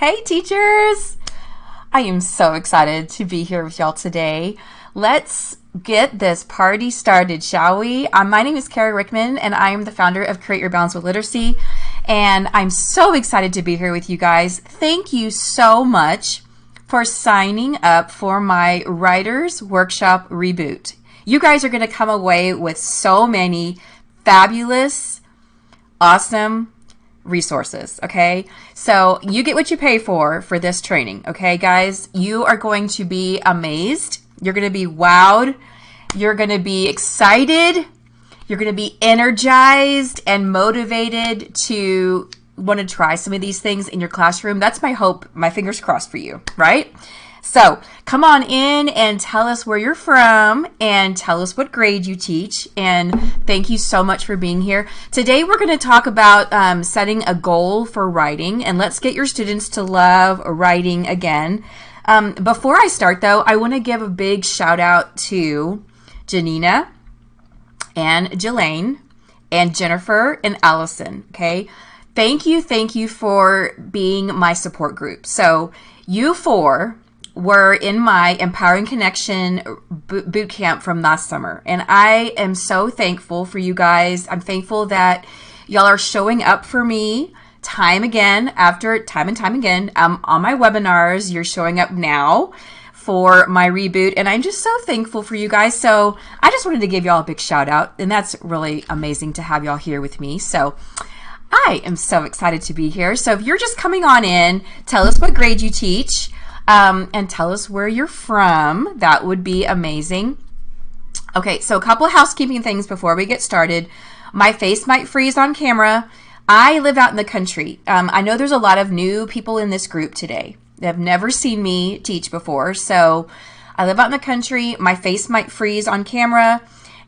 Hey teachers! I am so excited to be here with y'all today. Let's get this party started, shall we? My name is Carrie Rickman and I am the founder of Create Your Balance with Literacy, and I'm so excited to be here with you guys. Thank you so much for signing up for my Writers Workshop Reboot. You guys are going to come away with so many fabulous, awesome resources, okay? So you get what you pay for this training, okay, guys? You are going to be amazed. You're going to be wowed. You're going to be excited. You're going to be energized and motivated to want to try some of these things in your classroom. That's my hope, my fingers crossed for you, right? So come on in and tell us where you're from and tell us what grade you teach. And thank you so much for being here. Today we're going to talk about setting a goal for writing, and let's get your students to love writing again. Before I start though, I want to give a big shout out to Janina and Jelaine and Jennifer and Allison, okay? Thank you for being my support group. So you four were in my Empowering Connection boot camp from last summer. And I am so thankful for you guys. I'm thankful that y'all are showing up for me time and time again on my webinars. You're showing up now for my reboot. And I'm just so thankful for you guys. So I just wanted to give y'all a big shout out. And that's really amazing to have y'all here with me. So I am so excited to be here. So if you're just coming on in, tell us what grade you teach. And tell us where you're from. That would be amazing. Okay, so a couple of housekeeping things before we get started. My face might freeze on camera. I live out in the country. I know there's a lot of new people in this group today. They have never seen me teach before. So I live out in the country. My face might freeze on camera.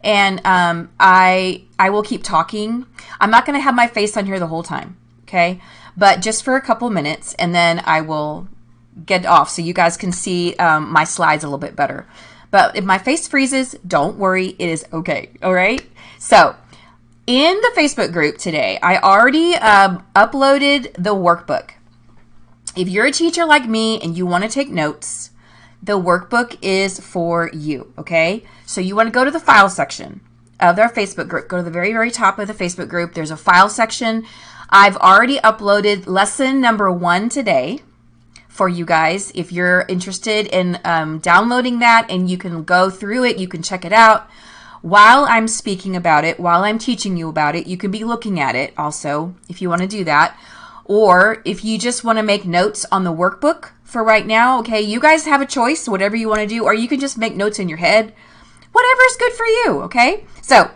And I will keep talking. I'm not going to have my face on here the whole time. Okay, but just for a couple minutes, and then I will get off so you guys can see my slides a little bit better. But if my face freezes, don't worry, it is okay. All right. So in the Facebook group today, I already uploaded the workbook. If you're a teacher like me and you want to take notes, the workbook is for you. Okay. So you want to go to the file section of their Facebook group. Go to the very, very top of the Facebook group. There's a file section. I've already uploaded lesson number 1 today for you guys. If you're interested in downloading that, and you can go through it, you can check it out while I'm speaking about it, while I'm teaching you about it. You can be looking at it also if you want to do that. Or if you just want to make notes on the workbook for right now, okay, you guys have a choice, whatever you want to do, or you can just make notes in your head. Whatever is good for you, okay? So,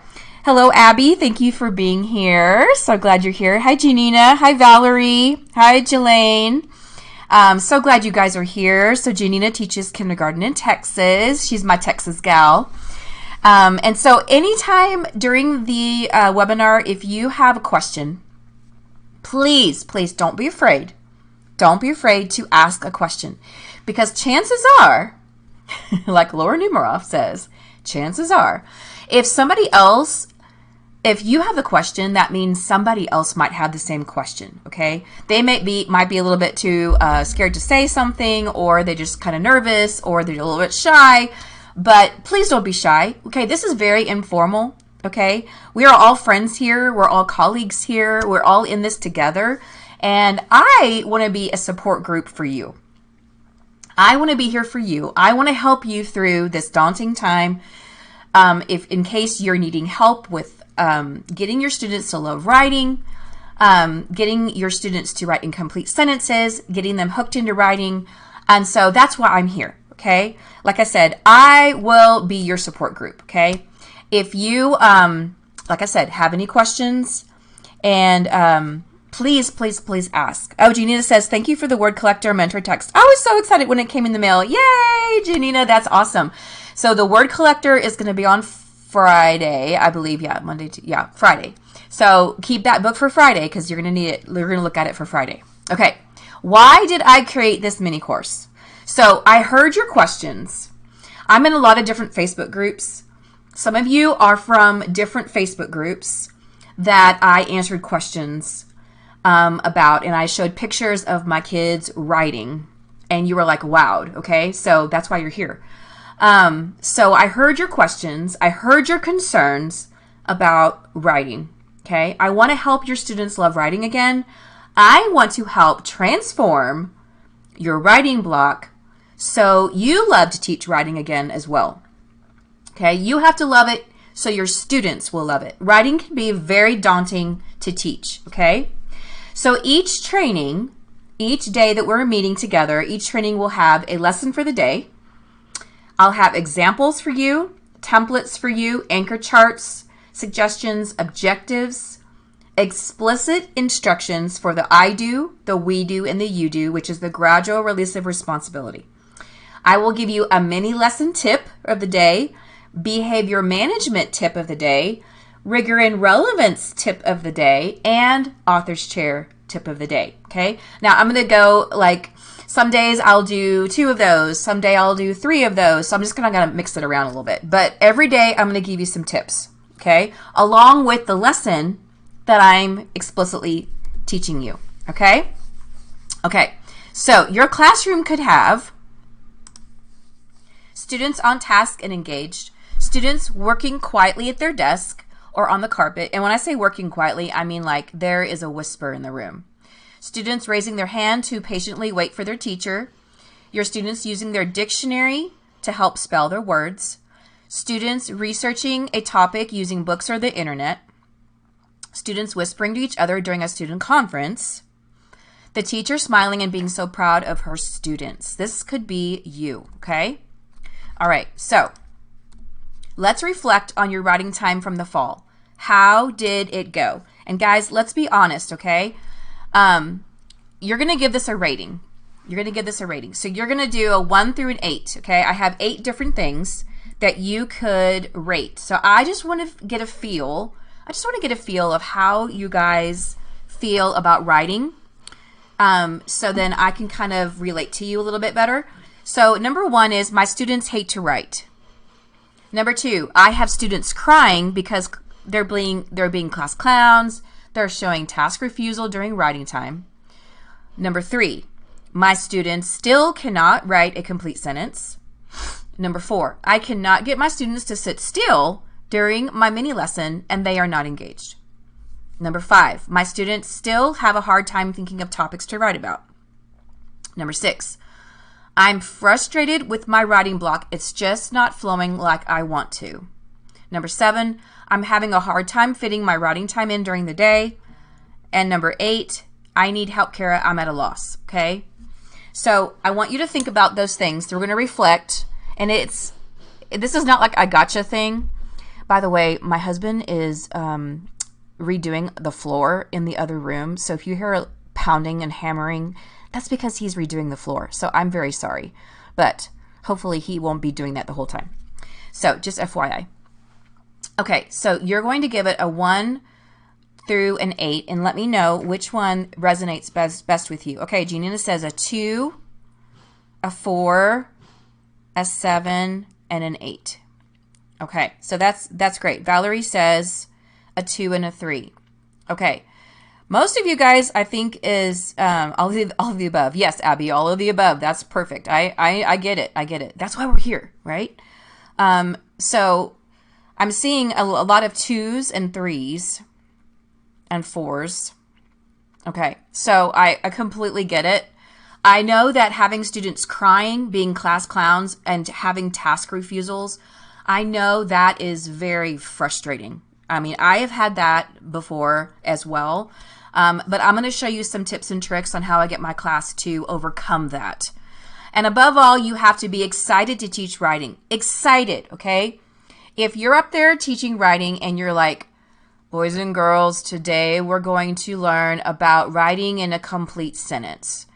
hello, Abby. Thank you for being here. So glad you're here. Hi, Janina. Hi, Valerie. Hi, Jelaine. So glad you guys are here. So Janina teaches kindergarten in Texas. She's my Texas gal. And so anytime during the webinar, if you have a question, please don't be afraid. Don't be afraid to ask a question, because chances are, like Laura Numeroff says, chances are, if you have a question, that means somebody else might have the same question, okay? They might be a little bit too scared to say something, or they're just kind of nervous, or they're a little bit shy, but please don't be shy, okay? This is very informal, okay? We are all friends here. We're all colleagues here. We're all in this together, and I want to be a support group for you. I want to be here for you. I want to help you through this daunting time. If in case you're needing help with getting your students to love writing, getting your students to write incomplete sentences, getting them hooked into writing. And so that's why I'm here, okay? Like I said, I will be your support group, okay? If you, like I said, have any questions, and please ask. Oh, Janina says, thank you for the word collector mentor text. I was so excited when it came in the mail. Yay, Janina, that's awesome. So the word collector is going to be on Friday, I believe. Yeah, Friday. So keep that book for Friday, because you're going to need it. We're going to look at it for Friday. Okay. Why did I create this mini course? So I heard your questions. I'm in a lot of different Facebook groups. Some of you are from different Facebook groups that I answered questions about, and I showed pictures of my kids writing, and you were like, wowed, okay? So that's why you're here. So I heard your questions. I heard your concerns about writing, okay? I want to help your students love writing again. I want to help transform your writing block so you love to teach writing again as well, okay? You have to love it so your students will love it. Writing can be very daunting to teach, okay? So each training, each day that we're meeting together, each training will have a lesson for the day. I'll have examples for you, templates for you, anchor charts, suggestions, objectives, explicit instructions for the I do, the we do, and the you do, which is the gradual release of responsibility. I will give you a mini lesson tip of the day, behavior management tip of the day, rigor and relevance tip of the day, and author's chair tip of the day, okay? Now, I'm going to go like some days I'll do 2 of those. Some day I'll do 3 of those. So I'm just going to mix it around a little bit. But every day I'm going to give you some tips, okay? Along with the lesson that I'm explicitly teaching you, okay? Okay, so your classroom could have students on task and engaged, students working quietly at their desk or on the carpet. And when I say working quietly, I mean like there is a whisper in the room. Students raising their hand to patiently wait for their teacher. Your students using their dictionary to help spell their words. Students researching a topic using books or the internet. Students whispering to each other during a student conference. The teacher smiling and being so proud of her students. This could be you, okay? All right, so let's reflect on your writing time from the fall. How did it go? And guys, let's be honest, okay? You're going to give this a rating. You're going to give this a rating. So you're going to do a 1 through an 8, okay? I have 8 different things that you could rate. So I just want to get a feel. I just want to get a feel of how you guys feel about writing. So then I can kind of relate to you a little bit better. So number 1 is my students hate to write. Number 2, I have students crying because they're being class clowns. They're showing task refusal during writing time. Number 3, my students still cannot write a complete sentence. Number 4, I cannot get my students to sit still during my mini lesson and they are not engaged. Number 5, my students still have a hard time thinking of topics to write about. Number 6, I'm frustrated with my writing block. It's just not flowing like I want to. Number 7, I'm having a hard time fitting my writing time in during the day. And number 8, I need help, Kara. I'm at a loss, okay? So I want you to think about those things. We're going to reflect. And this is not like a gotcha thing. By the way, my husband is redoing the floor in the other room. So if you hear pounding and hammering, that's because he's redoing the floor. So I'm very sorry. But hopefully he won't be doing that the whole time. So just FYI. Okay, so you're going to give it a 1 through an 8 and let me know which one resonates best with you. Okay, Janina says a 2, a 4, a 7, and an 8. Okay, so that's great. Valerie says a 2 and a 3. Okay, most of you guys I think is all of the above. Yes, Abby, all of the above. That's perfect. I get it. I get it. That's why we're here, right? So I'm seeing a lot of 2s and 3s and 4s. Okay, so I completely get it. I know that having students crying, being class clowns, and having task refusals, I know that is very frustrating. I mean, I have had that before as well. But I'm going to show you some tips and tricks on how I get my class to overcome that. And above all, you have to be excited to teach writing. Excited, okay? If you're up there teaching writing and you're like, boys and girls, today we're going to learn about writing in a complete sentence.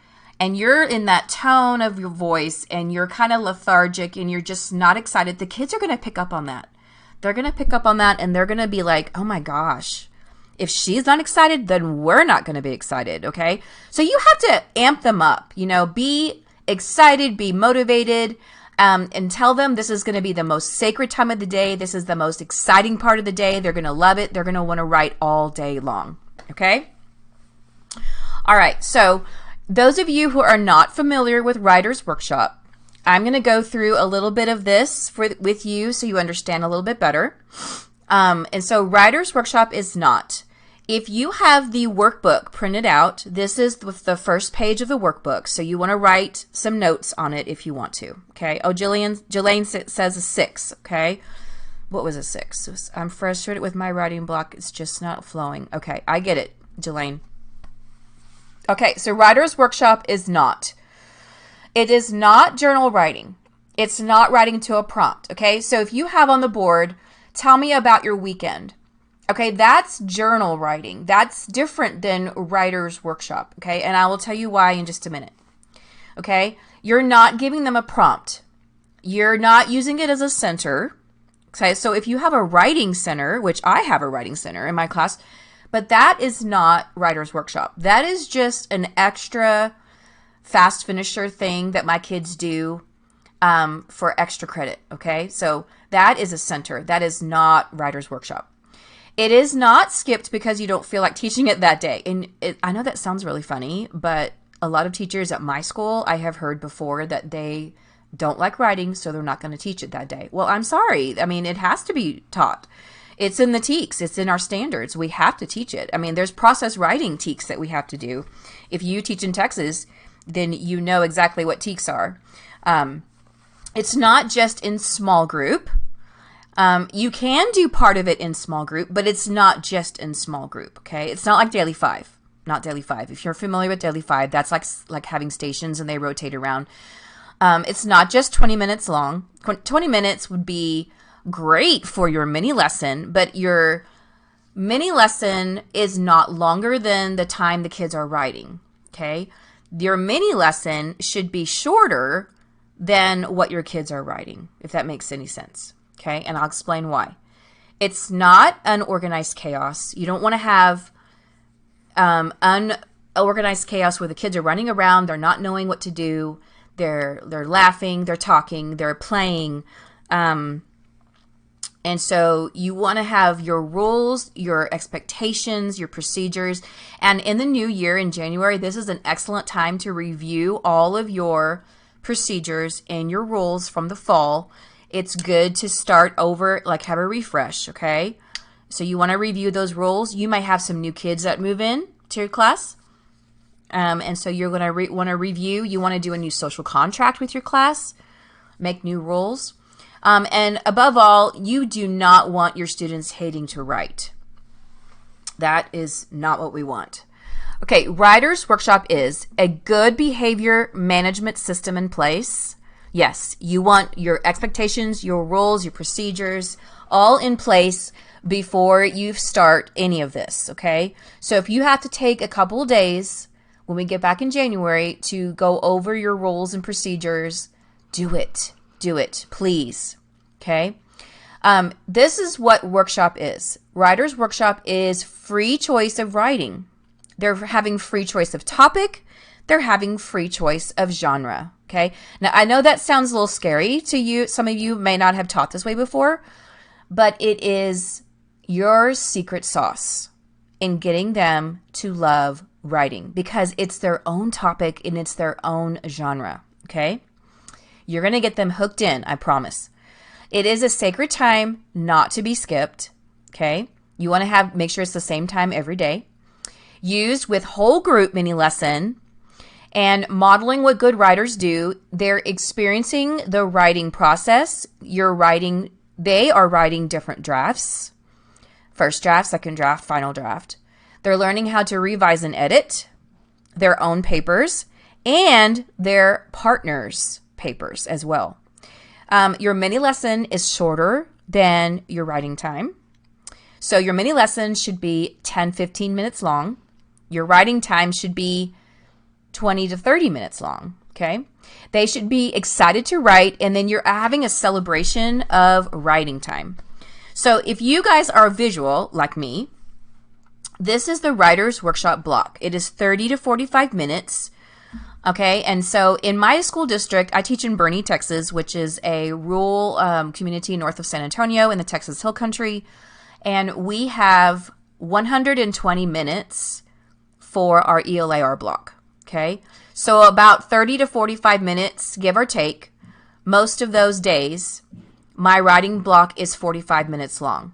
And you're in that tone of your voice and you're kind of lethargic and you're just not excited, the kids are going to pick up on that. They're going to pick up on that and they're going to be like, oh my gosh, if she's not excited, then we're not going to be excited, okay? So you have to amp them up, be excited, be motivated, and tell them this is going to be the most sacred time of the day. This is the most exciting part of the day. They're going to love it. They're going to want to write all day long, okay? All right, so those of you who are not familiar with Writer's Workshop, I'm going to go through a little bit of this with you so you understand a little bit better. And so Writer's Workshop is not. If you have the workbook printed out, this is the first page of the workbook. So you want to write some notes on it if you want to. Okay. Oh, Jelaine says a 6. Okay. What was a 6? I'm frustrated with my writing block. It's just not flowing. Okay. I get it, Jelaine. Okay. So Writer's Workshop is not. It is not journal writing. It's not writing to a prompt. Okay. So if you have on the board, tell me about your weekend. Okay, that's journal writing. That's different than Writer's Workshop, okay? And I will tell you why in just a minute, okay? You're not giving them a prompt. You're not using it as a center, okay? So if you have a writing center, which I have a writing center in my class, but that is not Writer's Workshop. That is just an extra fast finisher thing that my kids do for extra credit, okay? So that is a center. That is not Writer's Workshop. It is not skipped because you don't feel like teaching it that day. And I know that sounds really funny, but a lot of teachers at my school, I have heard before that they don't like writing, so they're not going to teach it that day. Well, I'm sorry. I mean, it has to be taught. It's in the TEKS. It's in our standards. We have to teach it. I mean, there's process writing TEKS that we have to do. If you teach in Texas, then you know exactly what TEKS are. It's not just in small group. You can do part of it in small group, but it's not just in small group, okay? It's not like Daily 5, not Daily 5. If you're familiar with Daily 5, that's like having stations and they rotate around. It's not just 20 minutes long. 20 minutes would be great for your mini lesson, but your mini lesson is not longer than the time the kids are writing, okay? Your mini lesson should be shorter than what your kids are writing, if that makes any sense. Okay, and I'll explain why. It's not unorganized chaos. You don't want to have unorganized chaos where the kids are running around, they're not knowing what to do, they're laughing, they're talking, they're playing. And so you want to have your rules, your expectations, your procedures. And in the new year, in January, this is an excellent time to review all of your procedures and your rules from the fall. It's good to start over, like have a refresh, okay? So you want to review those rules. You might have some new kids that move in to your class. And so you're going to want to review. You want to do a new social contract with your class, make new rules. And above all, you do not want your students hating to write. That is not what we want. Okay, Writer's Workshop is a good behavior management system in place. Yes, you want your expectations, your rules, your procedures all in place before you start any of this, okay? So if you have to take a couple of days when we get back in January to go over your rules and procedures, do it. Do it, please, okay? This is what workshop is. Writer's Workshop is free choice of writing. They're having free choice of topic. They're having free choice of genre. Okay. Now I know that sounds a little scary to you. Some of you may not have taught this way before, but it is your secret sauce in getting them to love writing because it's their own topic and it's their own genre. Okay. You're going to get them hooked in. I promise. It is a sacred time not to be skipped. Okay. You want to make sure it's the same time every day. Used with whole group mini lesson. And modeling what good writers do, they're experiencing the writing process. They are writing different drafts. First draft, second draft, final draft. They're learning how to revise and edit their own papers and their partners' papers as well. Your mini lesson is shorter than your writing time. So your mini lesson should be 10, 15 minutes long. Your writing time should be 20 to 30 minutes long, okay? They should be excited to write, and then you're having a celebration of writing time. So if you guys are visual, like me, this is the Writer's Workshop block. It is 30 to 45 minutes, okay? And so in my school district, I teach in Boerne, Texas, which is a rural community north of San Antonio in the Texas Hill Country, and we have 120 minutes for our ELAR block. Okay, so about 30 to 45 minutes, give or take. Most of those days, my writing block is 45 minutes long.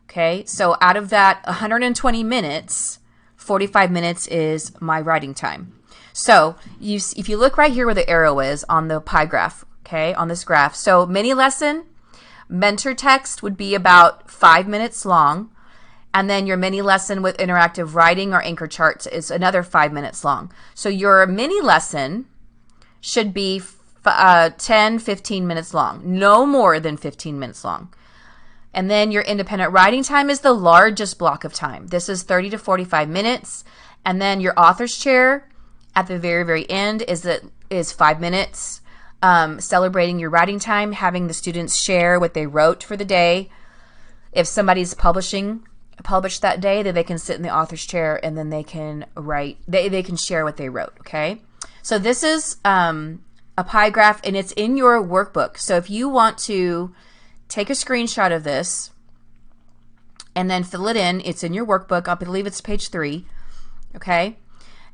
Okay, so out of that 120 minutes, 45 minutes is my writing time. So if you look right here where the arrow is on the pie graph, okay, on this graph, so mini lesson, mentor text would be about 5 minutes long. And then your mini lesson with interactive writing or anchor charts is another 5 minutes long. So your mini lesson should be 10, 15 minutes long, no more than 15 minutes long. And then your independent writing time is the largest block of time. This is 30 to 45 minutes. And then your author's chair at the very, very end is 5 minutes, celebrating your writing time, having the students share what they wrote for the day. If somebody's published that day, then they can sit in the author's chair and then they can write, they can share what they wrote, okay? So this is a pie graph, and it's in your workbook. So if you want to take a screenshot of this and then fill it in, it's in your workbook. I believe it's page 3, okay?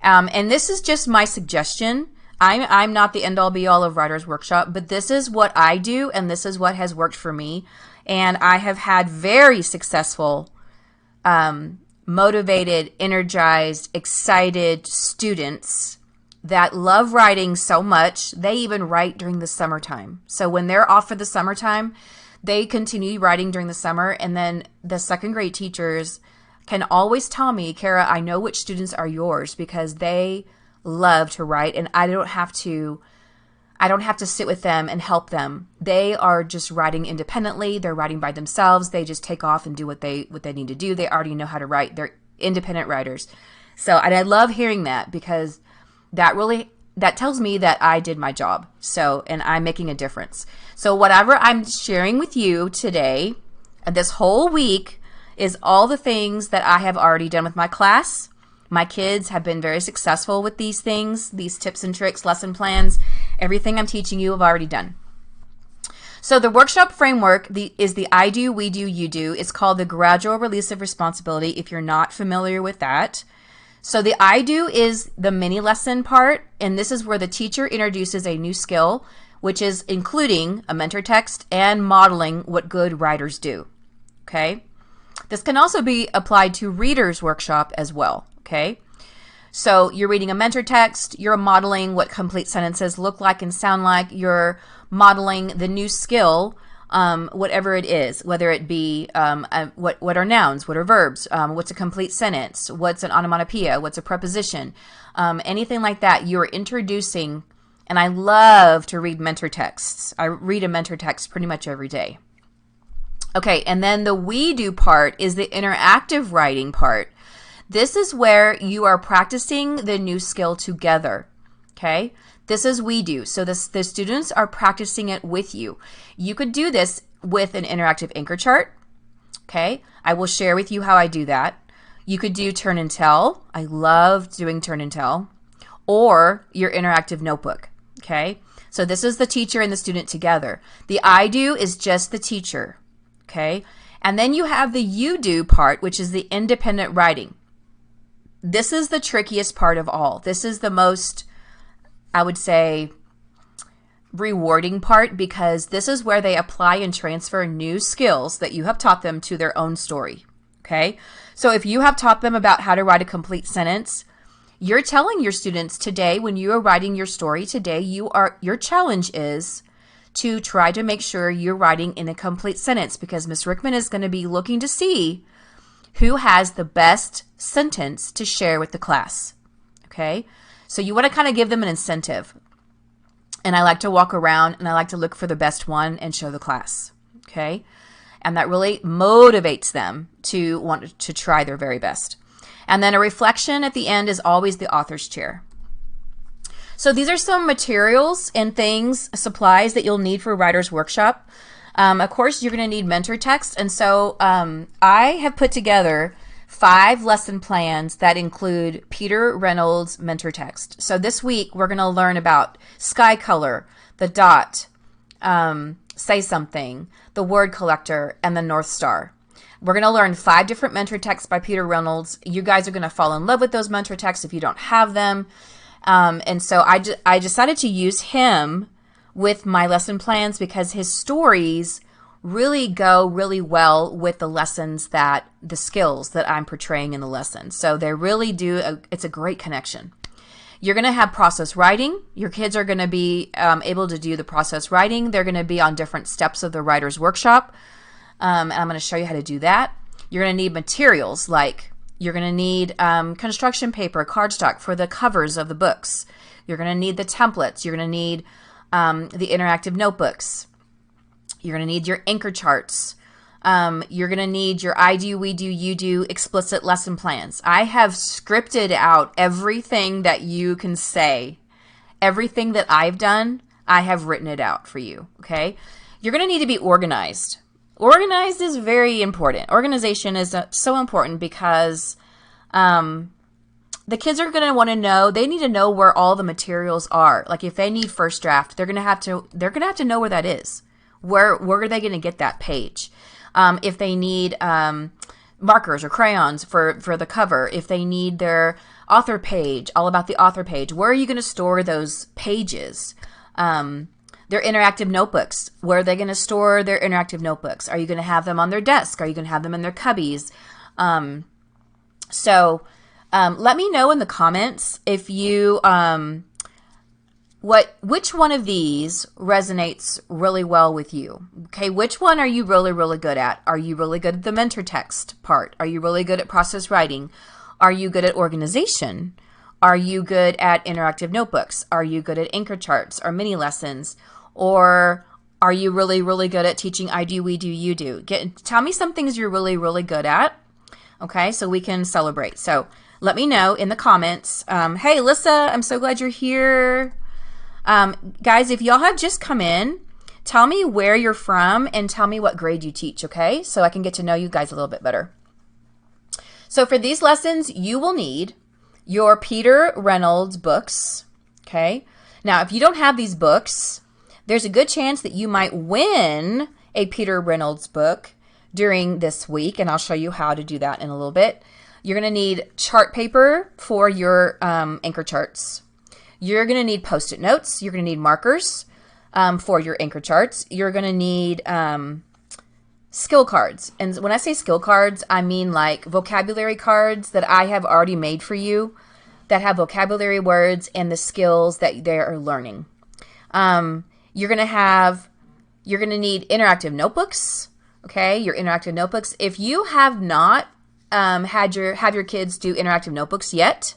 And this is just my suggestion. I'm not the end-all be-all of Writer's Workshop, but this is what I do, and this is what has worked for me. And I have had very successful motivated, energized, excited students that love writing so much, they even write during the summertime. So when they're off for the summertime, they continue writing during the summer, and then the second grade teachers can always tell me, Kara, I know which students are yours because they love to write, and I don't have to sit with them and help them. They are just writing independently. They're writing by themselves. They just take off and do what they need to do. They already know how to write. They're independent writers. So, and I love hearing that because that tells me that I did my job. So, and I'm making a difference. So whatever I'm sharing with you today, this whole week, is all the things that I have already done with my class. My kids have been very successful with these things, these tips and tricks, lesson plans. Everything I'm teaching you, I've already done. So the workshop framework is the I do, we do, you do. It's called the gradual release of responsibility if you're not familiar with that. So the I do is the mini lesson part, and this is where the teacher introduces a new skill, which is including a mentor text and modeling what good writers do. Okay? This can also be applied to Reader's Workshop as well. Okay? So you're reading a mentor text, you're modeling what complete sentences look like and sound like, you're modeling the new skill, whatever it is, whether it be what are nouns, what are verbs, what's a complete sentence, what's an onomatopoeia, what's a preposition, anything like that. You're introducing, and I love to read mentor texts. I read a mentor text pretty much every day. Okay, and then the we do part is the interactive writing part. This is where you are practicing the new skill together, okay? This is we do. So the students are practicing it with you. You could do this with an interactive anchor chart, okay? I will share with you how I do that. You could do turn and tell. I love doing turn and tell. Or your interactive notebook, okay? So this is the teacher and the student together. The I do is just the teacher, okay? And then you have the you do part, which is the independent writing. This is the trickiest part of all. This is the most, I would say, rewarding part because this is where they apply and transfer new skills that you have taught them to their own story, okay? So if you have taught them about how to write a complete sentence, you're telling your students today, when you are writing your story today, your challenge is to try to make sure you're writing in a complete sentence because Ms. Rickman is going to be looking to see who has the best sentence to share with the class, okay? So you want to kind of give them an incentive. And I like to walk around and I like to look for the best one and show the class, okay? And that really motivates them to want to try their very best. And then a reflection at the end is always the author's chair. So these are some materials and things, supplies that you'll need for Writer's Workshop. Of course, you're going to need mentor text. And so I have put together 5 lesson plans that include Peter Reynolds mentor text. So this week, we're going to learn about sky color, the dot, say something, the word collector, and the North Star. We're going to learn 5 different mentor texts by Peter Reynolds. You guys are going to fall in love with those mentor texts if you don't have them. And so I decided to use him with my lesson plans because his stories really go really well with the lessons the skills that I'm portraying in the lesson. So they really do, it's a great connection. You're going to have process writing. Your kids are going to be able to do the process writing. They're going to be on different steps of the writer's workshop. And I'm going to show you how to do that. You're going to need materials like you're going to need construction paper, cardstock for the covers of the books. You're going to need the templates. You're going to need the interactive notebooks. You're going to need your anchor charts. You're going to need your I do, we do, you do explicit lesson plans. I have scripted out everything that you can say. Everything that I've done, I have written it out for you, okay? You're going to need to be organized. Organized is very important. Organization is so important because the kids are going to want to know, they need to know where all the materials are. Like if they need first draft, they're going to have to know where that is. Where are they going to get that page? If they need markers or crayons for the cover, if they need their author page, all about the author page, where are you going to store those pages? Their interactive notebooks, where are they going to store their interactive notebooks? Are you going to have them on their desk? Are you going to have them in their cubbies? Let me know in the comments if you which one of these resonates really well with you. Okay, which one are you really, really good at? Are you really good at the mentor text part? Are you really good at process writing? Are you good at organization? Are you good at interactive notebooks? Are you good at anchor charts or mini lessons? Or are you really, really good at teaching I do, we do, you do? Tell me some things you're really, really good at, okay, so we can celebrate. So let me know in the comments. Hey, Alyssa, I'm so glad you're here. Guys, if y'all have just come in, tell me where you're from and tell me what grade you teach, okay? So I can get to know you guys a little bit better. So for these lessons, you will need your Peter Reynolds books, okay? Now, if you don't have these books, there's a good chance that you might win a Peter Reynolds book during this week, and I'll show you how to do that in a little bit. You're going to need chart paper for your anchor charts. You're going to need Post-it notes. You're going to need markers for your anchor charts. You're going to need skill cards. And when I say skill cards, I mean like vocabulary cards that I have already made for you that have vocabulary words and the skills that they are learning. You're going to need interactive notebooks. Okay, your interactive notebooks. If you have not have your kids do interactive notebooks yet,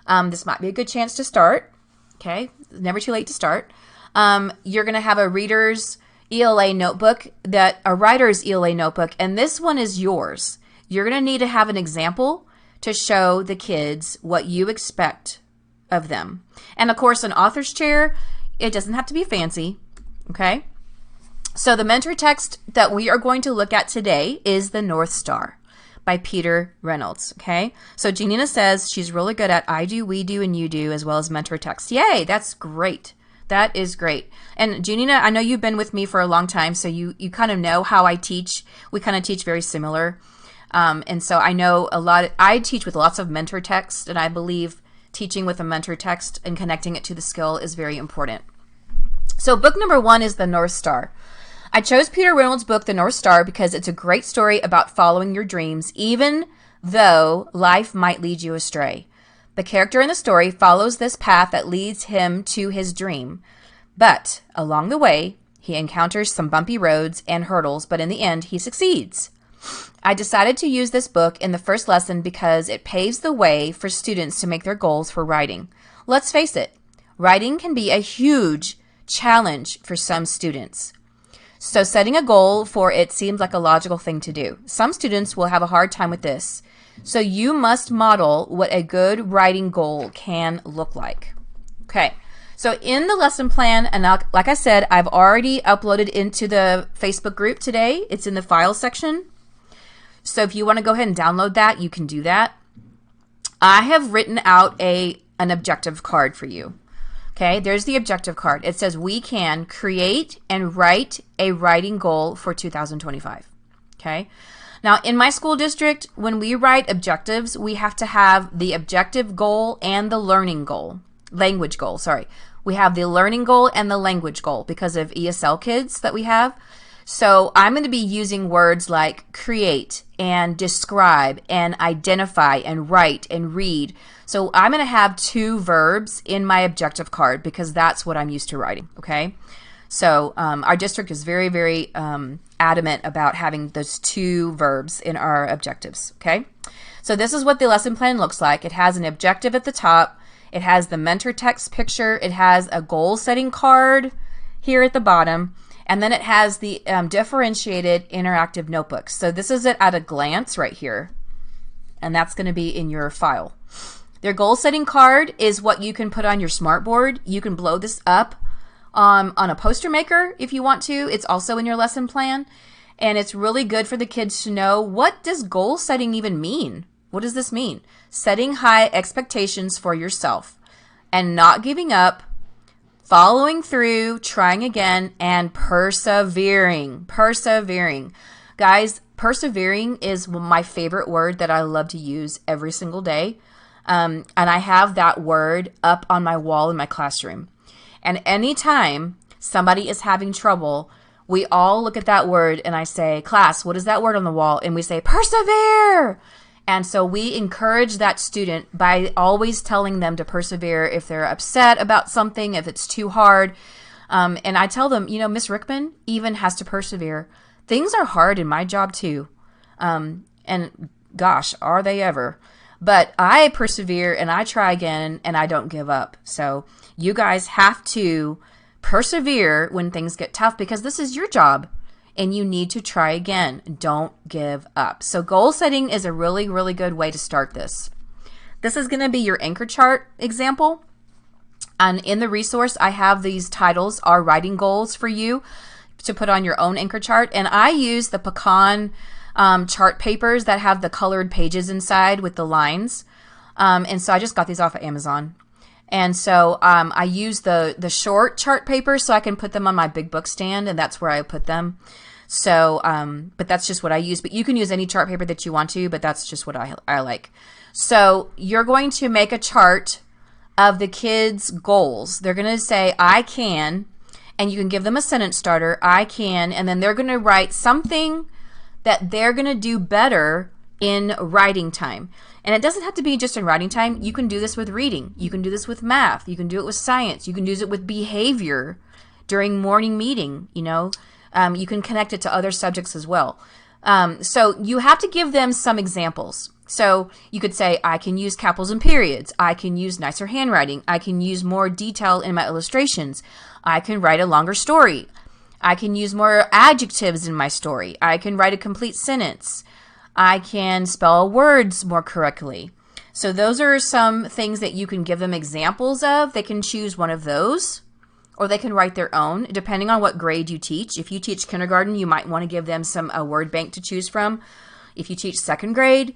this might be a good chance to start. Okay, never too late to start. You're going to have a reader's ELA notebook, a writer's ELA notebook, and this one is yours. You're going to need to have an example to show the kids what you expect of them. And of course, an author's chair, it doesn't have to be fancy. Okay, so the mentor text that we are going to look at today is The North Star by Peter Reynolds, okay? So Janina says she's really good at I do, we do, and you do, as well as mentor text. Yay, that's great. That is great. And Janina, I know you've been with me for a long time, so you kind of know how I teach. We kind of teach very similar. And so I know I teach with lots of mentor text, and I believe teaching with a mentor text and connecting it to the skill is very important. So book number 1 is The North Star. I chose Peter Reynolds' book, The North Star, because it's a great story about following your dreams, even though life might lead you astray. The character in the story follows this path that leads him to his dream. But along the way, he encounters some bumpy roads and hurdles, but in the end, he succeeds. I decided to use this book in the first lesson because it paves the way for students to make their goals for writing. Let's face it, writing can be a huge challenge for some students. So setting a goal for it seems like a logical thing to do. Some students will have a hard time with this. So you must model what a good writing goal can look like. Okay, so in the lesson plan, and like I said, I've already uploaded into the Facebook group today. It's in the files section. So if you want to go ahead and download that, you can do that. I have written out an objective card for you. Okay, there's the objective card. It says we can create and write a writing goal for 2025. Okay, Now, in my school district, when we write objectives, we have to have the objective goal and the learning goal, language goal, sorry. We have the learning goal and the language goal because of ESL kids that we have. So I'm going to be using words like create and describe and identify and write and read. So I'm going to have 2 verbs in my objective card because that's what I'm used to writing, okay? So our district is very, very adamant about having those 2 verbs in our objectives, okay? So this is what the lesson plan looks like. It has an objective at the top. It has the mentor text picture. It has a goal setting card here at the bottom. And then it has the differentiated interactive notebooks. So this is it at a glance right here. And that's going to be in your file. Their goal setting card is what you can put on your smartboard. You can blow this up on a poster maker if you want to. It's also in your lesson plan. And it's really good for the kids to know, what does goal setting even mean? What does this mean? Setting high expectations for yourself and not giving up, following through, trying again, and persevering. Persevering. Guys, persevering is my favorite word that I love to use every single day. And I have that word up on my wall in my classroom. And anytime somebody is having trouble, we all look at that word and I say, class, what is that word on the wall? And we say, persevere. And so we encourage that student by always telling them to persevere if they're upset about something, if it's too hard. And I tell them, Miss Rickman even has to persevere. Things are hard in my job too. And gosh, are they ever? But I persevere and I try again and I don't give up. So you guys have to persevere when things get tough because this is your job. And you need to try again. Don't give up. So goal setting is a really, really good way to start this. This is going to be your anchor chart example. And in the resource, I have these titles are writing goals for you to put on your own anchor chart. And I use the pecan chart papers that have the colored pages inside with the lines. And so I just got these off of Amazon. And so I use the short chart papers so I can put them on my big book stand, and that's where I put them. So, but that's just what I use. But you can use any chart paper that you want to, but that's just what I like. So you're going to make a chart of the kids' goals. They're going to say, I can, and you can give them a sentence starter, I can, and then they're going to write something that they're going to do better in writing time. And it doesn't have to be just in writing time. You can do this with reading. You can do this with math. You can do it with science. You can do it with behavior during morning meeting, you can connect it to other subjects as well. So you have to give them some examples. So you could say, I can use capitals and periods. I can use nicer handwriting. I can use more detail in my illustrations. I can write a longer story. I can use more adjectives in my story. I can write a complete sentence. I can spell words more correctly. So those are some things that you can give them examples of. They can choose one of those, or they can write their own, depending on what grade you teach. If you teach kindergarten, you might want to give them a word bank to choose from. If you teach second grade,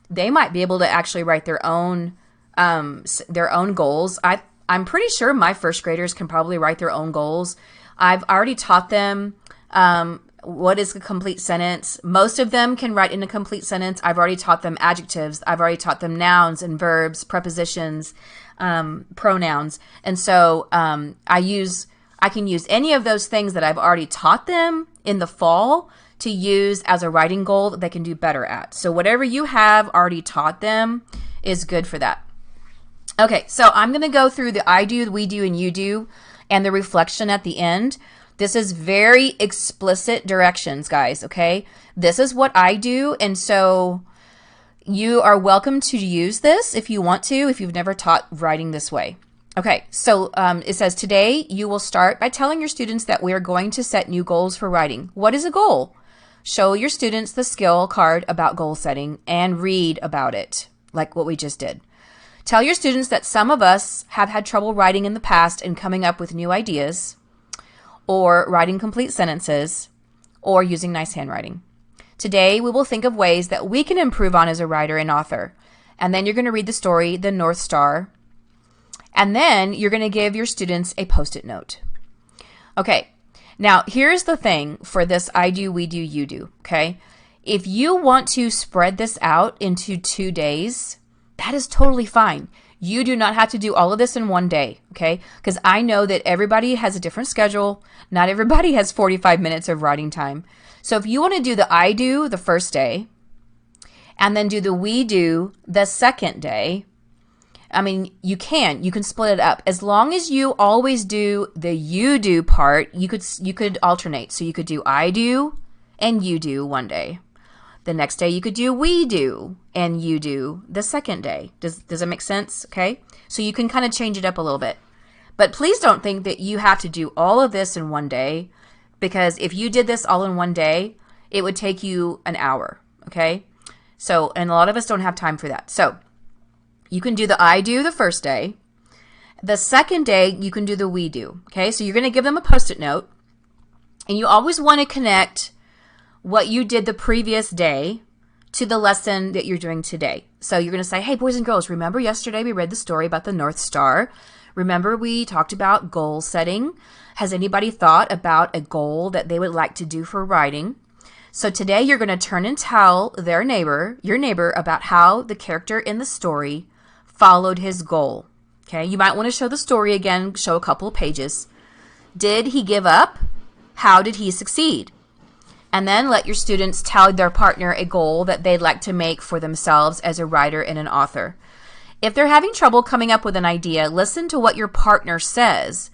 they might be able to actually write their own goals. I'm pretty sure my first graders can probably write their own goals. I've already taught them what is a complete sentence. Most of them can write in a complete sentence. I've already taught them adjectives. I've already taught them nouns and verbs, prepositions, pronouns. And so I can use any of those things that I've already taught them in the fall to use as a writing goal that they can do better at. So whatever you have already taught them is good for that. Okay, so I'm going to go through the I do, the we do, and you do, and the reflection at the end. This is very explicit directions, guys, okay? This is what I do, and so you are welcome to use this if you want to, if you've never taught writing this way. Okay, so it says, today you will start by telling your students that we are going to set new goals for writing. What is a goal? Show your students the skill card about goal setting and read about it, like what we just did. Tell your students that some of us have had trouble writing in the past and coming up with new ideas, or writing complete sentences, or using nice handwriting. Today, we will think of ways that we can improve on as a writer and author. And then you're going to read the story, The North Star. And then you're going to give your students a Post-it note. Okay, now here's the thing for this I do, we do, you do, okay? If you want to spread this out into 2 days, that is totally fine. You do not have to do all of this in one day, okay? Because I know that everybody has a different schedule. Not everybody has 45 minutes of writing time. So if you want to do the I do the first day, and then do the we do the second day, I mean, you can split it up. As long as you always do the you do part, you could alternate. So you could do I do and you do one day. The next day you could do we do and you do the second day. Does that make sense? Okay. So you can kind of change it up a little bit. But please don't think that you have to do all of this in one day, because if you did this all in one day, it would take you an hour. Okay. So, and a lot of us don't have time for that. So you can do the I do the first day. The second day, you can do the we do. Okay, so you're going to give them a Post-it note. And you always want to connect what you did the previous day to the lesson that you're doing today. So you're going to say, hey, boys and girls, remember yesterday we read the story about the North Star? Remember we talked about goal setting? Has anybody thought about a goal that they would like to do for writing? So today you're going to turn and tell your neighbor, about how the character in the story followed his goal. Okay, you might want to show the story again, show a couple of pages. Did he give up? How did he succeed? And then let your students tell their partner a goal that they'd like to make for themselves as a writer and an author. If they're having trouble coming up with an idea, listen to what your partner says.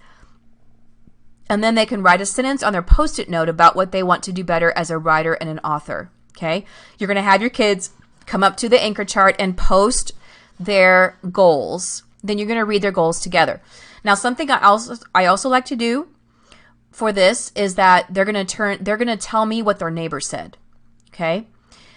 And then they can write a sentence on their Post-it note about what they want to do better as a writer and an author. Okay? You're going to have your kids come up to the anchor chart and post their goals. Then you're going to read their goals together. Now, something I also like to do for this is that they're going to tell me what their neighbor said. Okay?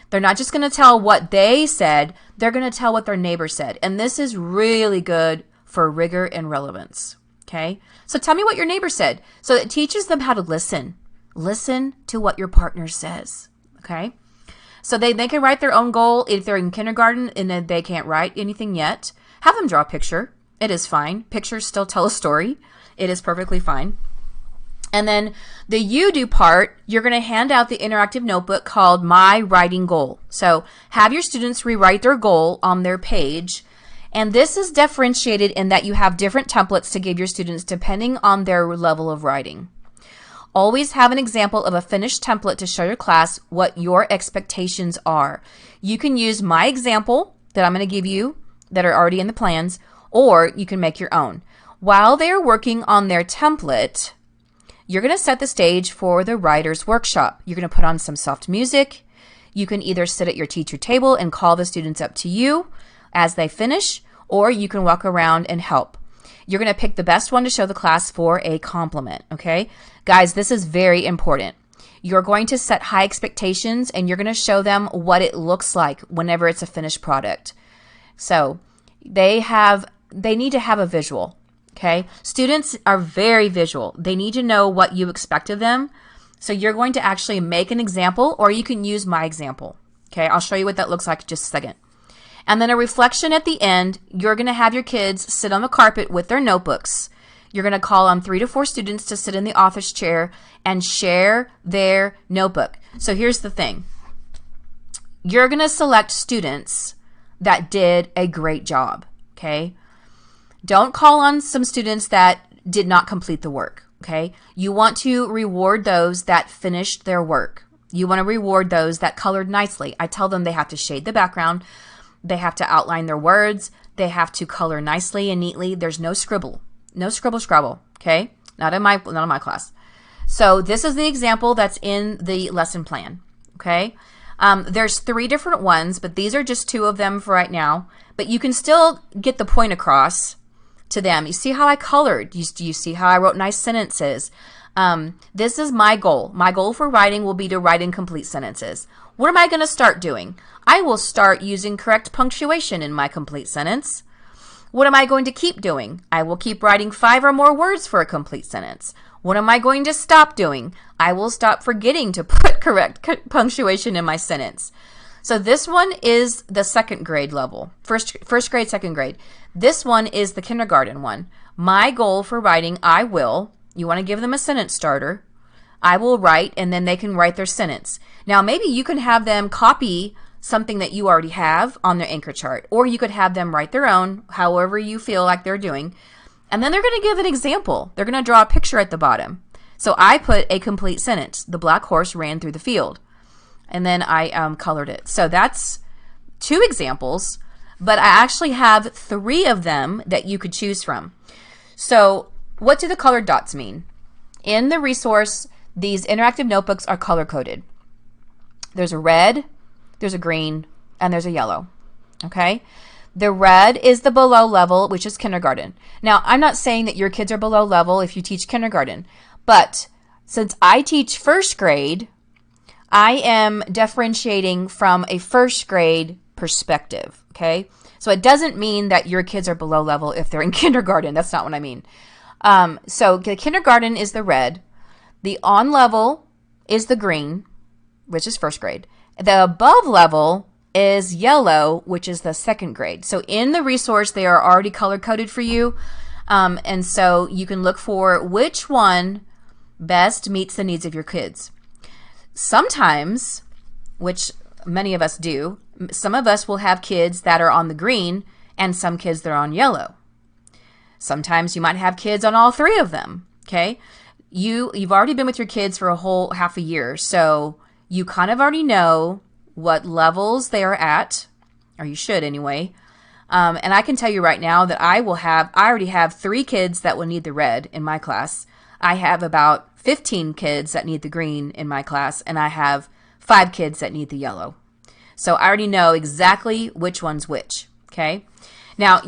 They're not just going to tell what they said, they're going to tell what their neighbor said. And this is really good for rigor and relevance. Okay? So tell me what your neighbor said. So it teaches them how to listen. Listen to what your partner says. Okay? So they can write their own goal. If they're in kindergarten and they can't write anything yet, have them draw a picture. It is fine. Pictures still tell a story. It is perfectly fine. And then the you do part, you're going to hand out the interactive notebook called My Writing Goal. So have your students rewrite their goal on their page. And this is differentiated in that you have different templates to give your students depending on their level of writing. Always have an example of a finished template to show your class what your expectations are. You can use my example that I'm going to give you that are already in the plans, or you can make your own. While they are working on their template, you're going to set the stage for the writer's workshop. You're going to put on some soft music. You can either sit at your teacher table and call the students up to you as they finish, or you can walk around and help. You're going to pick the best one to show the class for a compliment, okay? Guys, this is very important. You're going to set high expectations and you're going to show them what it looks like whenever it's a finished product. So they need to have a visual, okay? Students are very visual. They need to know what you expect of them. So you're going to actually make an example, or you can use my example, okay? I'll show you what that looks like in just a second. And then a reflection at the end. You're going to have your kids sit on the carpet with their notebooks. You're going to call on 3 to 4 students to sit in the author's chair and share their notebook. So here's the thing. You're going to select students that did a great job, okay? Don't call on some students that did not complete the work, okay? You want to reward those that finished their work. You want to reward those that colored nicely. I tell them they have to shade the background. They have to outline their words. They have to color nicely and neatly. There's no scribble. No scribble scrabble, okay? Not in my class. So this is the example that's in the lesson plan, okay? There's 3 different ones, but these are just 2 of them for right now. But you can still get the point across to them. You see how I colored? You see how I wrote nice sentences? This is my goal. My goal for writing will be to write incomplete sentences. What am I going to start doing? I will start using correct punctuation in my complete sentence. What am I going to keep doing? I will keep writing 5 or more words for a complete sentence. What am I going to stop doing? I will stop forgetting to put correct punctuation in my sentence. So this one is the second grade level, first grade, second grade. This one is the kindergarten one. My goal for writing, I will. You want to give them a sentence starter. I will write, and then they can write their sentence. Now, maybe you can have them copy something that you already have on their anchor chart, or you could have them write their own, however you feel like they're doing. And then they're going to give an example. They're going to draw a picture at the bottom. So I put a complete sentence. The black horse ran through the field. And then I colored it. So that's 2 examples, but I actually have 3 of them that you could choose from. So what do the colored dots mean? In the resource, these interactive notebooks are color-coded. There's a red, there's a green, and there's a yellow. Okay? The red is the below level, which is kindergarten. Now, I'm not saying that your kids are below level if you teach kindergarten, but since I teach first grade, I am differentiating from a first grade perspective, okay? So it doesn't mean that your kids are below level if they're in kindergarten. That's not what I mean. So the kindergarten is the red. The on level is the green, which is first grade. The above level is yellow, which is the second grade. So in the resource, they are already color-coded for you. And so you can look for which one best meets the needs of your kids. Sometimes, which many of us do, some of us will have kids that are on the green and some kids that are on yellow. Sometimes you might have kids on all 3 of them, okay? You've already been with your kids for a whole half a year, so you kind of already know what levels they are at, or you should anyway. And I can tell you right now that I already have 3 kids that will need the red in my class. I have about 15 kids that need the green in my class, and I have 5 kids that need the yellow. So I already know exactly which one's which, okay? Now,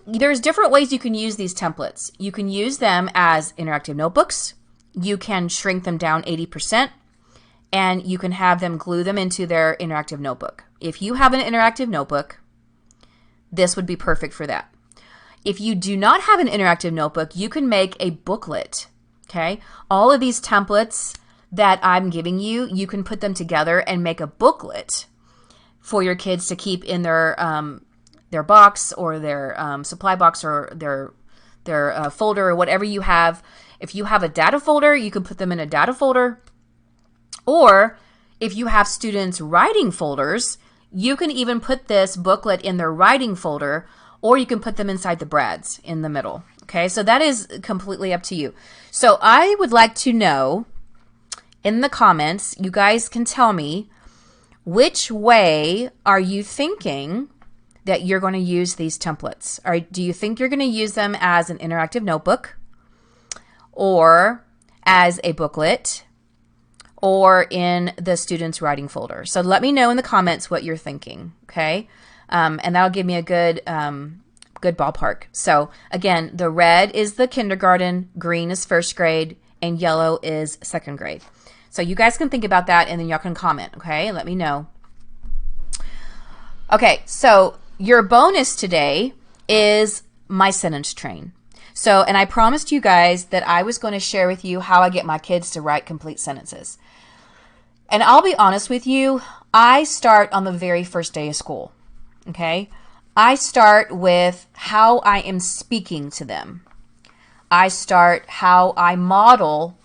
there's different ways you can use these templates. You can use them as interactive notebooks. You can shrink them down 80%, and you can have them glue them into their interactive notebook. If you have an interactive notebook, this would be perfect for that. If you do not have an interactive notebook, you can make a booklet, okay? All of these templates that I'm giving you, you can put them together and make a booklet for your kids to keep in their box or their supply box or their folder or whatever you have. If you have a data folder, you can put them in a data folder. Or if you have students writing folders, you can even put this booklet in their writing folder, or you can put them inside the brads in the middle. Okay, so that is completely up to you. So I would like to know in the comments, you guys can tell me which way are you thinking that you're going to use these templates? Or do you think you're going to use them as an interactive notebook or as a booklet or in the students writing folder? So let me know in the comments what you're thinking, okay? And that'll give me a good ballpark. So again, the red is the kindergarten, green is first grade, and yellow is second grade. So you guys can think about that, and then y'all can comment, okay? Let me know. Okay, so your bonus today is my sentence train. So, and I promised you guys that I was going to share with you how I get my kids to write complete sentences. And I'll be honest with you, I start on the very first day of school, okay? I start with how I am speaking to them. I start how I model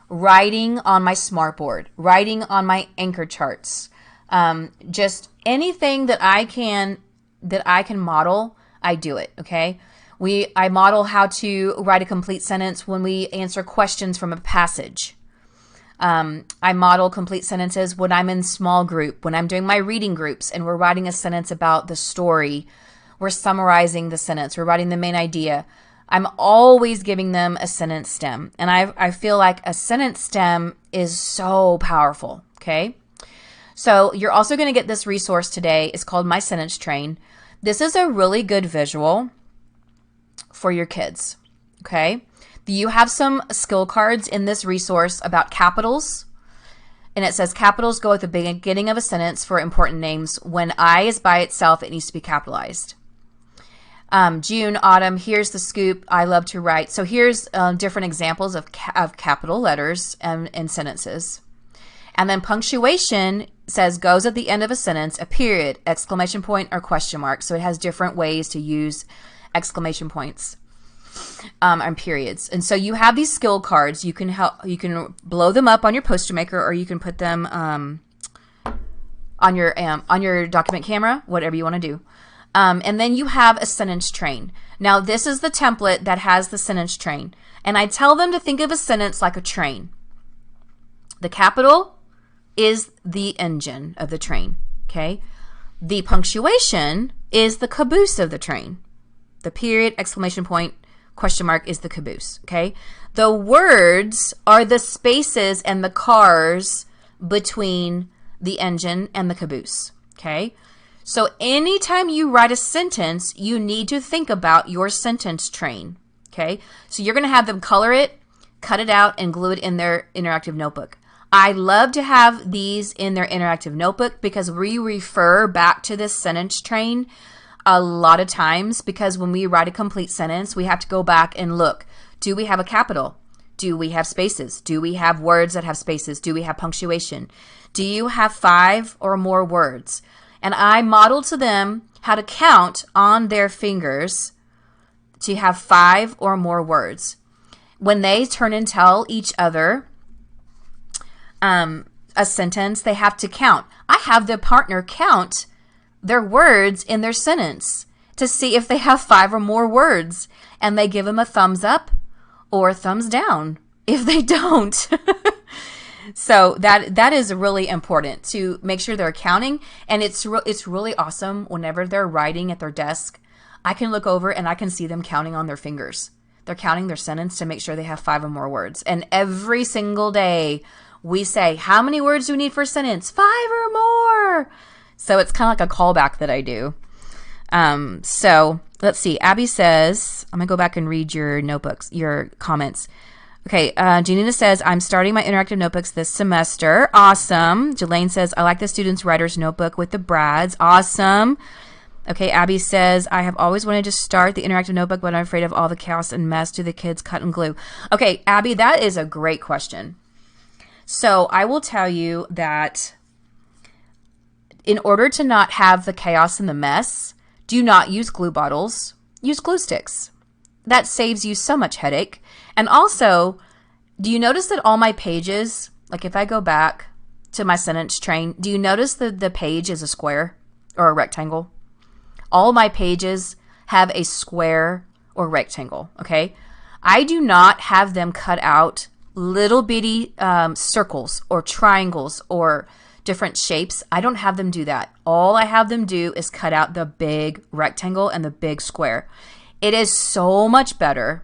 writing on my smartboard, writing on my anchor charts, just anything that I can model, I do it, okay? I model how to write a complete sentence when we answer questions from a passage. I model complete sentences when I'm in small group, when I'm doing my reading groups and we're writing a sentence about the story. We're summarizing the sentence. We're writing the main idea. I'm always giving them a sentence stem. And I feel like a sentence stem is so powerful, okay? So you're also going to get this resource today. It's called My Sentence Train. This is a really good visual for your kids, okay? You have some skill cards in this resource about capitals. And it says capitals go at the beginning of a sentence for important names. When I is by itself, it needs to be capitalized. June, autumn, here's the scoop. I love to write. So here's different examples of capital letters and sentences. And then punctuation says goes at the end of a sentence, a period, exclamation point, or question mark. So it has different ways to use exclamation points. and periods. And so you have these skill cards. You can blow them up on your poster maker, or you can put them on your document camera, whatever you want to do. And then you have a sentence train. Now, this is the template that has the sentence train. And I tell them to think of a sentence like a train. The capital is the engine of the train, okay? The punctuation is the caboose of the train. The period, exclamation point, question mark is the caboose, okay? The words are the spaces and the cars between the engine and the caboose, okay? So anytime you write a sentence, you need to think about your sentence train, okay? So you're going to have them color it, cut it out, and glue it in their interactive notebook. I love to have these in their interactive notebook because we refer back to this sentence train a lot of times, because when we write a complete sentence, we have to go back and look. Do we have a capital? Do we have spaces? Do we have words that have spaces? Do we have punctuation? Do you have 5 or more words? And I model to them how to count on their fingers to have 5 or more words. When they turn and tell each other a sentence, they have to count. I have the partner count their words in their sentence to see if they have 5 or more words, and they give them a thumbs up or a thumbs down if they don't. So that is really important to make sure they're counting. And it's really awesome whenever they're writing at their desk. I can look over and I can see them counting on their fingers. They're counting their sentence to make sure they have 5 or more words. And every single day we say, how many words do we need for a sentence? 5 or more. So it's kind of like a callback that I do. So let's see. Abby says, I'm going to go back and read your notebooks, your comments. Okay, Janina says, I'm starting my interactive notebooks this semester. Awesome. Jelaine says, I like the student's writer's notebook with the brads. Awesome. Okay, Abby says, I have always wanted to start the interactive notebook, but I'm afraid of all the chaos and mess. Do the kids cut and glue? Okay, Abby, that is a great question. So I will tell you that in order to not have the chaos and the mess, do not use glue bottles. Use glue sticks. That saves you so much headache. And also, do you notice that all my pages, like if I go back to my sentence train, do you notice that the page is a square or a rectangle? All my pages have a square or rectangle, okay? I do not have them cut out little bitty circles or triangles or different shapes. I don't have them do that. All I have them do is cut out the big rectangle and the big square. It is so much better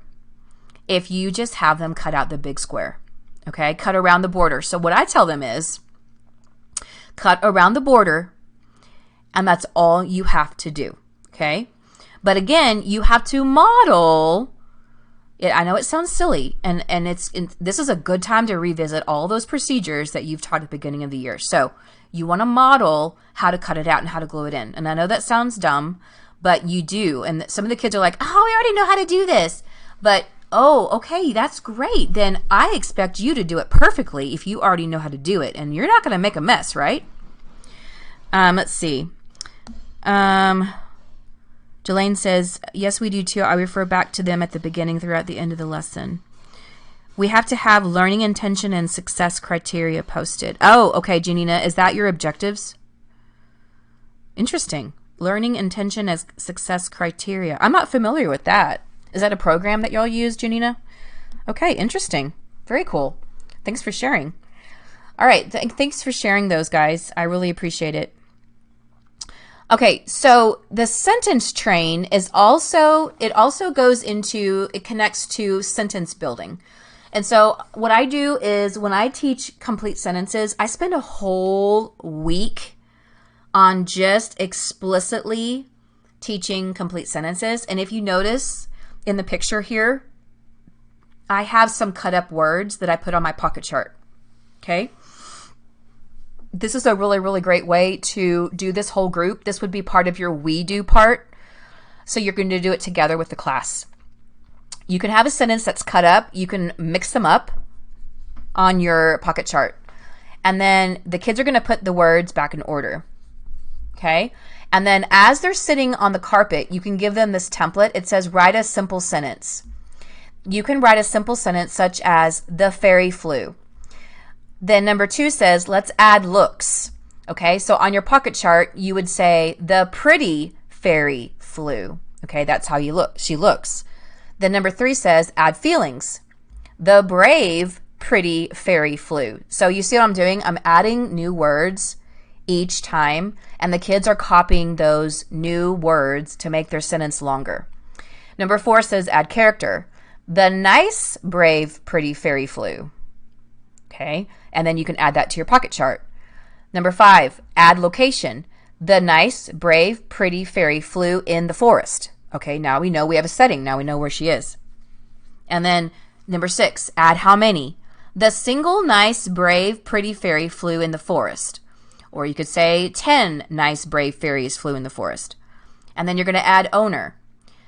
if you just have them cut out the big square, okay? Cut around the border. So what I tell them is cut around the border, and that's all you have to do, okay? But again, you have to model it. I know it sounds silly, and this is a good time to revisit all those procedures that you've taught at the beginning of the year. So you want to model how to cut it out and how to glue it in. And I know that sounds dumb, but you do. And some of the kids are like, oh, we already know how to do this. But, oh, okay, that's great. Then I expect you to do it perfectly if you already know how to do it. And you're not going to make a mess, right? Let's see. Jelaine says, yes, we do too. I refer back to them at the beginning throughout the end of the lesson. We have to have learning intention and success criteria posted. Oh, okay, Janina, is that your objectives? Interesting. Learning intention as success criteria. I'm not familiar with that. Is that a program that y'all use, Janina? Okay, interesting. Very cool. Thanks for sharing. All right, thanks for sharing those, guys. I really appreciate it. Okay, so the sentence train is it connects to sentence building. And so what I do is when I teach complete sentences, I spend a whole week on just explicitly teaching complete sentences. And if you notice in the picture here, I have some cut up words that I put on my pocket chart. Okay. This is a really, really great way to do this whole group. This would be part of your we do part. So you're going to do it together with the class. You can have a sentence that's cut up. You can mix them up on your pocket chart. And then the kids are going to put the words back in order. Okay? And then as they're sitting on the carpet, you can give them this template. It says, write a simple sentence. you can write a simple sentence such as, the fairy flew. Then number 2 says, let's add looks. Okay, so on your pocket chart, you would say, the pretty fairy flew. Okay, that's how she looks. Then number 3 says, add feelings. The brave pretty fairy flew. So you see what I'm doing? I'm adding new words each time, and the kids are copying those new words to make their sentence longer. Number 4 says, add character. The nice, brave, pretty fairy flew. Okay, and then you can add that to your pocket chart. Number 5, add location. The nice, brave, pretty fairy flew in the forest. Okay, now we know we have a setting. Now we know where she is. And then number 6, add how many. The single, nice, brave, pretty fairy flew in the forest. Or you could say 10 nice, brave fairies flew in the forest. And then you're going to add owner.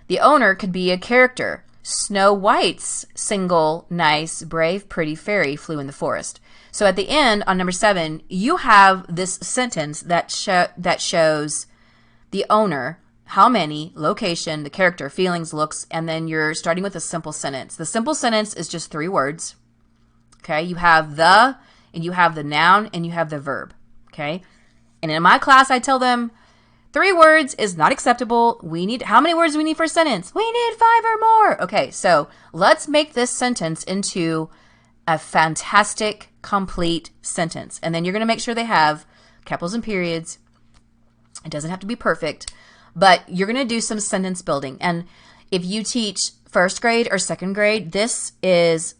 The owner could be a character. Snow White's single, nice, brave, pretty fairy flew in the forest. So at the end, on number 7, you have this sentence that shows the owner, how many, location, the character, feelings, looks, and then you're starting with a simple sentence. The simple sentence is just 3 words. Okay, you have the, and you have the noun, and you have the verb. Okay, and in my class, I tell them 3 words is not acceptable. How many words do we need for a sentence? We need 5 or more. Okay, so let's make this sentence into a fantastic, complete sentence. And then you're going to make sure they have capitals and periods. It doesn't have to be perfect, but you're going to do some sentence building. And if you teach first grade or second grade, this is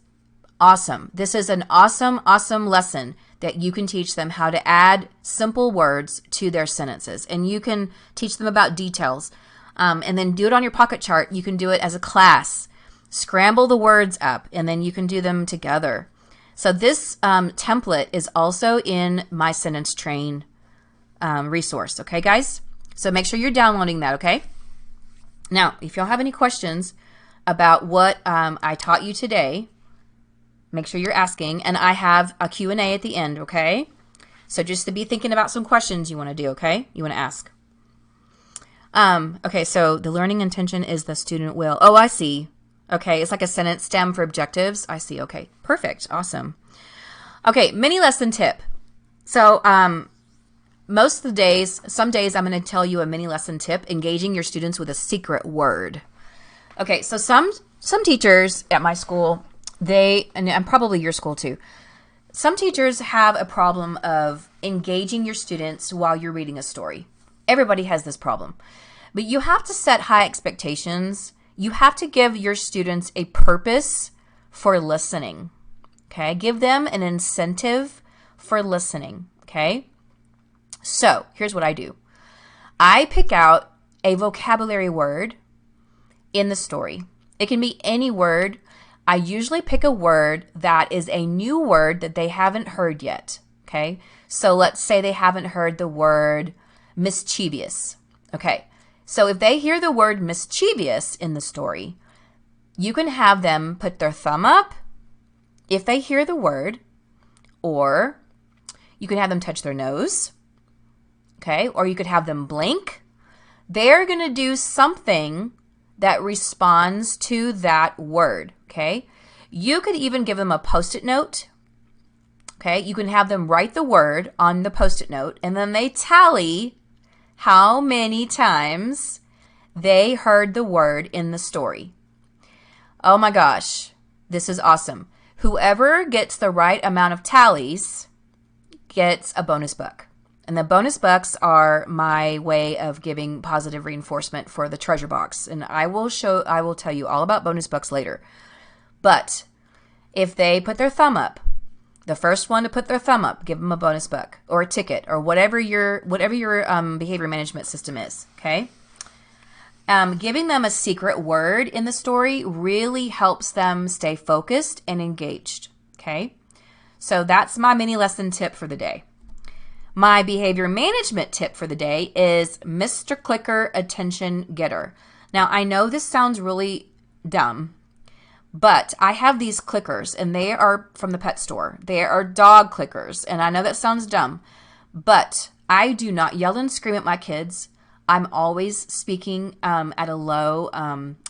awesome. This is an awesome, awesome lesson that you can teach them how to add simple words to their sentences. And you can teach them about details. And then do it on your pocket chart. You can do it as a class. Scramble the words up, and then you can do them together. So this template is also in my Sentence Train resource. Okay, guys? So make sure you're downloading that, okay? Now, if y'all have any questions about what I taught you today, make sure you're asking. And I have a Q&A at the end, okay? So just to be thinking about some questions you want to do, okay? You want to ask. Okay, so the learning intention is the student will. Oh, I see. Okay, it's like a sentence stem for objectives. I see. Okay, perfect. Awesome. Okay, mini lesson tip. So most of the days, some days I'm going to tell you a mini lesson tip, engaging your students with a secret word. Okay, so some teachers at my school, and probably your school too, some teachers have a problem of engaging your students while you're reading a story. Everybody has this problem. But you have to set high expectations. You have to give your students a purpose for listening, okay? Give them an incentive for listening, okay? So here's what I do. I pick out a vocabulary word in the story. It can be any word. I usually pick a word that is a new word that they haven't heard yet, okay? So let's say they haven't heard the word mischievous, okay? So if they hear the word mischievous in the story, you can have them put their thumb up if they hear the word, or you can have them touch their nose, okay? Or you could have them blink. They're going to do something that responds to that word, okay? You could even give them a Post-it note, okay? You can have them write the word on the Post-it note, and then they tally how many times they heard the word in the story. Oh my gosh, this is awesome. Whoever gets the right amount of tallies gets a bonus book. And the bonus books are my way of giving positive reinforcement for the treasure box. And I will tell you all about bonus books later. But if they put their thumb up, the first one to put their thumb up, give them a bonus book or a ticket or whatever your behavior management system is, okay? Giving them a secret word in the story really helps them stay focused and engaged, okay? So that's my mini lesson tip for the day. My behavior management tip for the day is Mr. Clicker Attention Getter. Now, I know this sounds really dumb, but I have these clickers, and they are from the pet store. They are dog clickers, and I know that sounds dumb, but I do not yell and scream at my kids. I'm always speaking at a low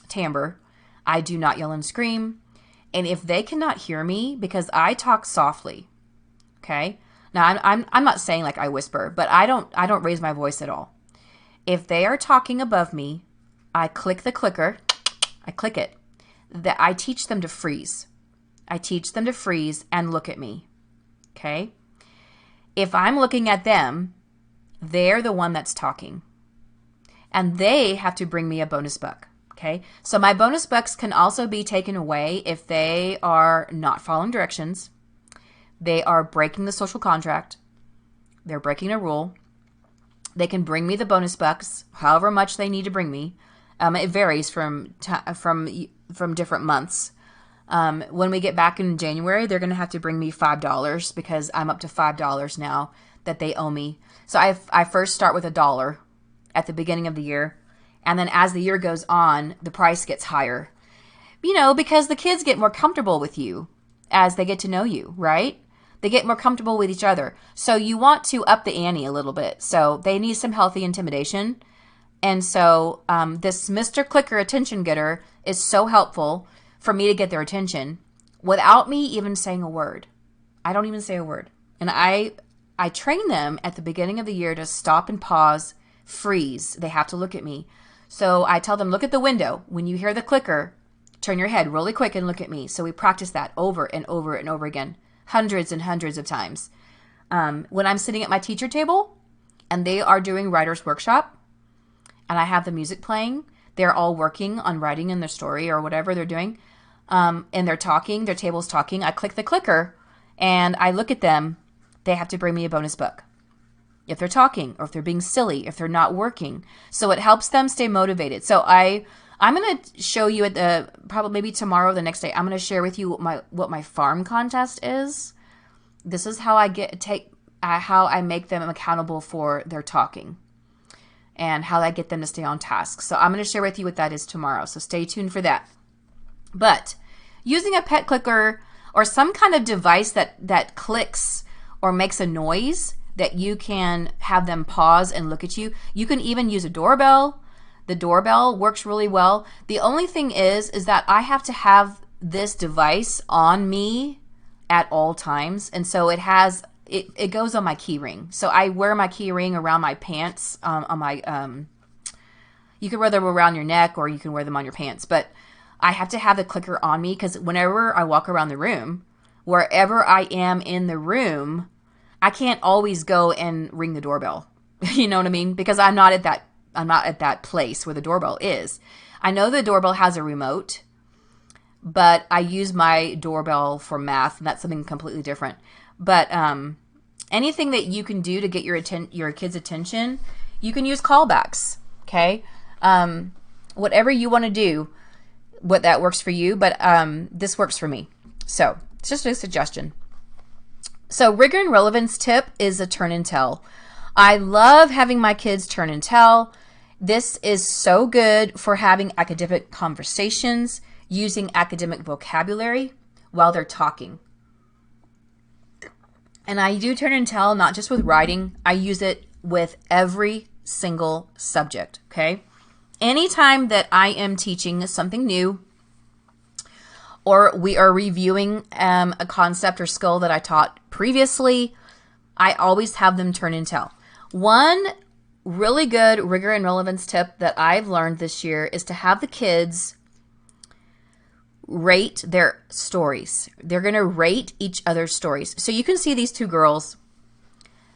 timbre. I do not yell and scream. And if they cannot hear me, because I talk softly, okay? Now I'm not saying like I whisper, but I don't raise my voice at all. If they are talking above me, I click the clicker. I click it. That I teach them to freeze. I teach them to freeze and look at me. Okay? If I'm looking at them, they're the one that's talking. And they have to bring me a bonus buck. Okay? So my bonus bucks can also be taken away if they are not following directions. They are breaking the social contract. They're breaking a rule. They can bring me the bonus bucks, however much they need to bring me. It varies from different months. When we get back in January, they're going to have to bring me $5 because I'm up to $5 now that they owe me. So I first start with $1 at the beginning of the year. And then as the year goes on, the price gets higher. Because the kids get more comfortable with you as they get to know you, right? They get more comfortable with each other. So you want to up the ante a little bit. So they need some healthy intimidation. And so this Mr. Clicker attention getter is so helpful for me to get their attention without me even saying a word. I don't even say a word. And I train them at the beginning of the year to stop and pause, freeze. They have to look at me. So I tell them, look at the window. When you hear the clicker, turn your head really quick and look at me. So we practice that over and over and over again, hundreds and hundreds of times. When I'm sitting at my teacher table and they are doing writer's workshop and I have the music playing, they're all working on writing in their story or whatever they're doing. And they're talking, their table's talking. I click the clicker and I look at them. They have to bring me a bonus book. If they're talking or if they're being silly, if they're not working. So it helps them stay motivated. So I'm going to show you at probably maybe tomorrow or the next day, I'm going to share with you what my farm contest is. This is how how I make them accountable for their talking and how I get them to stay on task. So I'm going to share with you what that is tomorrow. So stay tuned for that. But using a pet clicker or some kind of device that clicks or makes a noise that you can have them pause and look at you. You can even use a doorbell. The doorbell works really well. The only thing is that I have to have this device on me at all times. And so it goes on my key ring. So I wear my key ring around my pants, on my, you can wear them around your neck or you can wear them on your pants. But I have to have the clicker on me because whenever I walk around the room, wherever I am in the room, I can't always go and ring the doorbell. You know what I mean? Because I'm not at that place where the doorbell is. I know the doorbell has a remote, but I use my doorbell for math, and that's something completely different. But anything that you can do to get your kids' attention, you can use callbacks. Okay, whatever you want to do, what that works for you. But this works for me. So it's just a suggestion. So rigor and relevance tip is a turn and tell. I love having my kids turn and tell. This is so good for having academic conversations, using academic vocabulary while they're talking. And I do turn and tell not just with writing. I use it with every single subject, okay? Anytime that I am teaching something new, or we are reviewing a concept or skill that I taught previously, I always have them turn and tell. One really good rigor and relevance tip that I've learned this year is to have the kids rate their stories. They're going to rate each other's stories. So you can see these two girls,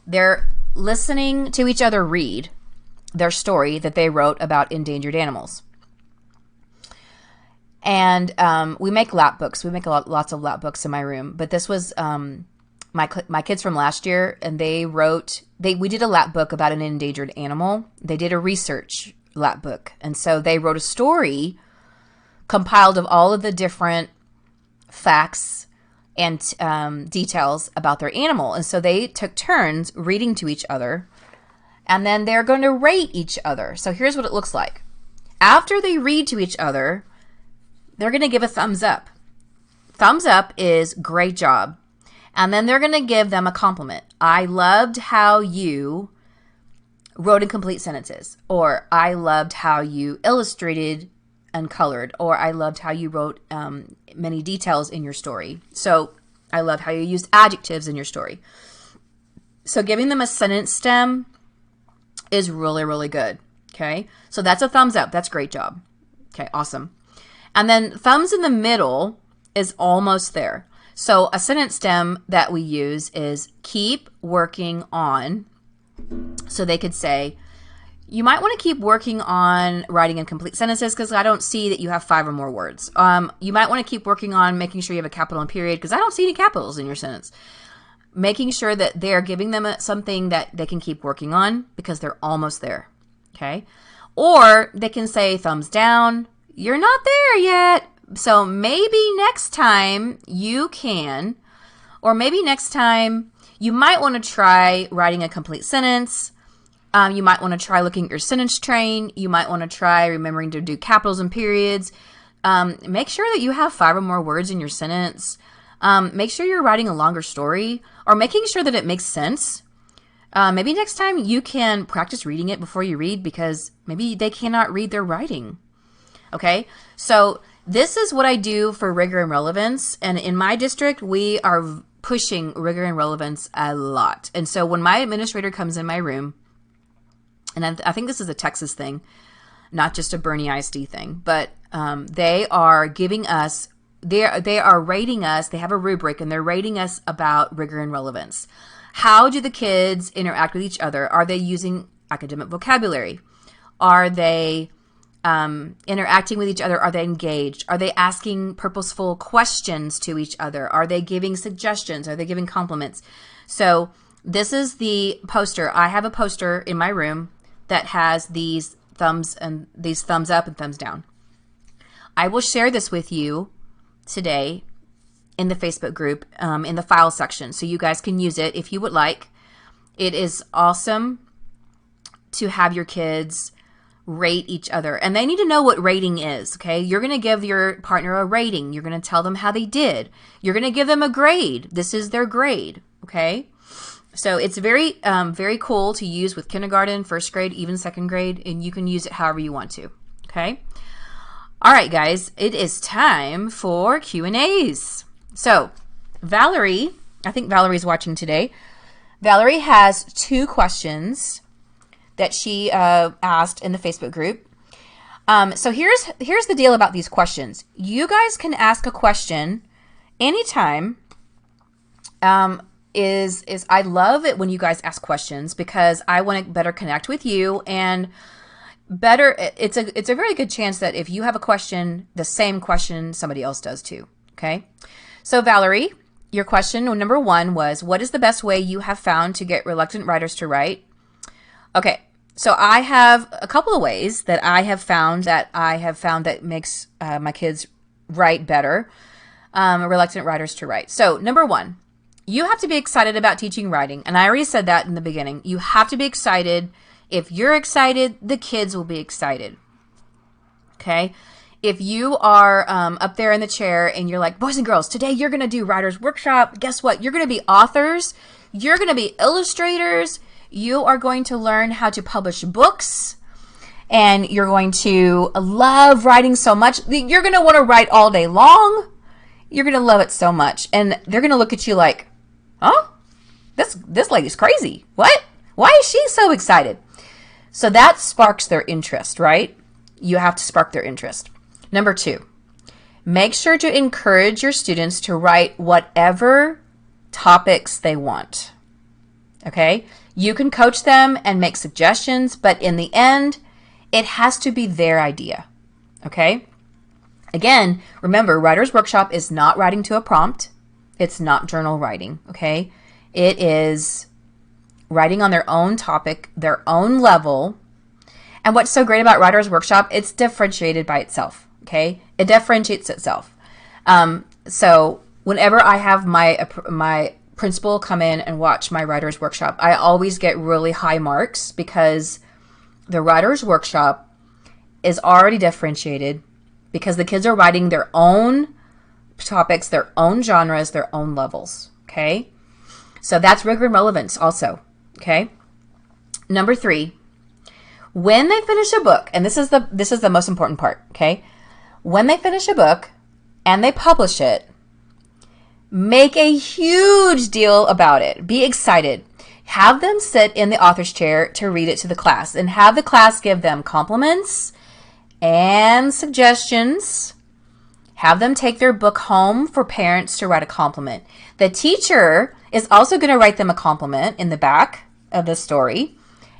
they're listening to each other read their story that they wrote about endangered animals. And we make lap books. We make lots of lap books in my room. But this was my kids from last year, and we did a lap book about an endangered animal. They did a research lap book. And so they wrote a story compiled of all of the different facts and details about their animal. And so they took turns reading to each other, and then they're going to rate each other. So here's what it looks like. After they read to each other, they're going to give a thumbs up. Thumbs up is great job. And then they're going to give them a compliment. I loved how you wrote in complete sentences. Or I loved how you illustrated and colored, or I loved how you wrote many details in your story. So I loved how you used adjectives in your story. So giving them a sentence stem is really, really good. Okay, so that's a thumbs up. That's a great job. Okay, awesome. And then thumbs in the middle is almost there. So a sentence stem that we use is keep working on. So they could say, you might want to keep working on writing incomplete sentences because I don't see that you have 5 or more words. You might want to keep working on making sure you have a capital and period because I don't see any capitals in your sentence. Making sure that they're giving them something that they can keep working on because they're almost there. Okay. Or they can say thumbs down. You're not there yet. So maybe next time you can, or maybe next time you might want to try writing a complete sentence. You might want to try looking at your sentence train. You might want to try remembering to do capitals and periods. Make sure that you have 5 or more words in your sentence. Make sure you're writing a longer story or making sure that it makes sense. Maybe next time you can practice reading it before you read because maybe they cannot read their writing. Okay, so this is what I do for rigor and relevance. And in my district, we are pushing rigor and relevance a lot. And so when my administrator comes in my room, and I think this is a Texas thing, not just a Bernie ISD thing, but they are giving us, they are rating us, they have a rubric, and they're rating us about rigor and relevance. How do the kids interact with each other? Are they using academic vocabulary? Are they interacting with each other? Are they engaged? Are they asking purposeful questions to each other? Are they giving suggestions? Are they giving compliments? So this is the poster. I have a poster in my room that has these thumbs and these thumbs up and thumbs down. I will share this with you today in the Facebook group, in the file section, so you guys can use it if you would like. It is awesome to have your kids rate each other, and they need to know what rating is. Okay, you're going to give your partner a rating. You're going to tell them how they did. You're going to give them a grade. This is their grade. Okay, so it's very, very cool to use with kindergarten, first grade, even second grade, and you can use it however you want to. Okay. All right, guys, it is time for Q&As. So Valerie, I think Valerie's watching today. Valerie has 2 questions that she asked in the Facebook group. So here's the deal about these questions. You guys can ask a question anytime. I love it when you guys ask questions because I want to better connect with you, and better, it's a very good chance that if you have a question, the same question somebody else does too. Okay. So Valerie, your question number 1 was, what is the best way you have found to get reluctant writers to write? Okay. So I have a couple of ways that I have found that makes my kids write better, reluctant writers to write. So number 1, you have to be excited about teaching writing. And I already said that in the beginning. You have to be excited. If you're excited, the kids will be excited. Okay. If you are up there in the chair and you're like, boys and girls, today you're going to do writer's workshop. Guess what? You're going to be authors. You're going to be illustrators. You are going to learn how to publish books. And you're going to love writing so much. You're going to want to write all day long. You're going to love it so much. And they're going to look at you like, huh? This lady's crazy. What? Why is she so excited? So that sparks their interest, right? You have to spark their interest. Number 2, make sure to encourage your students to write whatever topics they want. Okay? You can coach them and make suggestions, but in the end, it has to be their idea. Okay? Again, remember, Writer's Workshop is not writing to a prompt. It's not journal writing. Okay? It is writing on their own topic, their own level. And what's so great about Writer's Workshop, it's differentiated by itself. Okay, it differentiates itself. So whenever I have my principal come in and watch my Writer's Workshop, I always get really high marks because the Writer's Workshop is already differentiated because the kids are writing their own topics, their own genres, their own levels. Okay, so that's rigor and relevance also. Okay, number 3, when they finish a book, and this is the most important part. Okay. When they finish a book and they publish it, make a huge deal about it. Be excited. Have them sit in the author's chair to read it to the class, and have the class give them compliments and suggestions. Have them take their book home for parents to write a compliment. The teacher is also going to write them a compliment in the back of the story.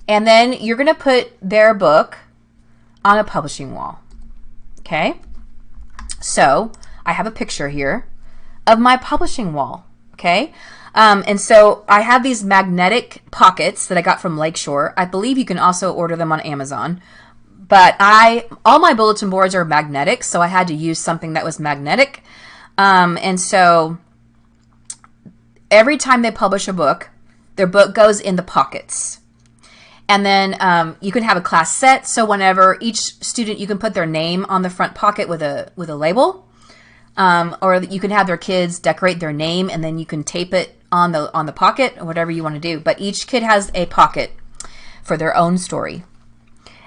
And then you're going to put their book on a publishing wall. Okay? So I have a picture here of my publishing wall. Okay? And so I have these magnetic pockets that I got from Lakeshore. I believe you can also order them on Amazon. But all my bulletin boards are magnetic, so I had to use something that was magnetic. And so every time they publish a book, their book goes in the pockets. And then you can have a class set, so whenever each student, you can put their name on the front pocket with a label. Or you can have their kids decorate their name, and then you can tape it on the pocket, or whatever you want to do. But each kid has a pocket for their own story.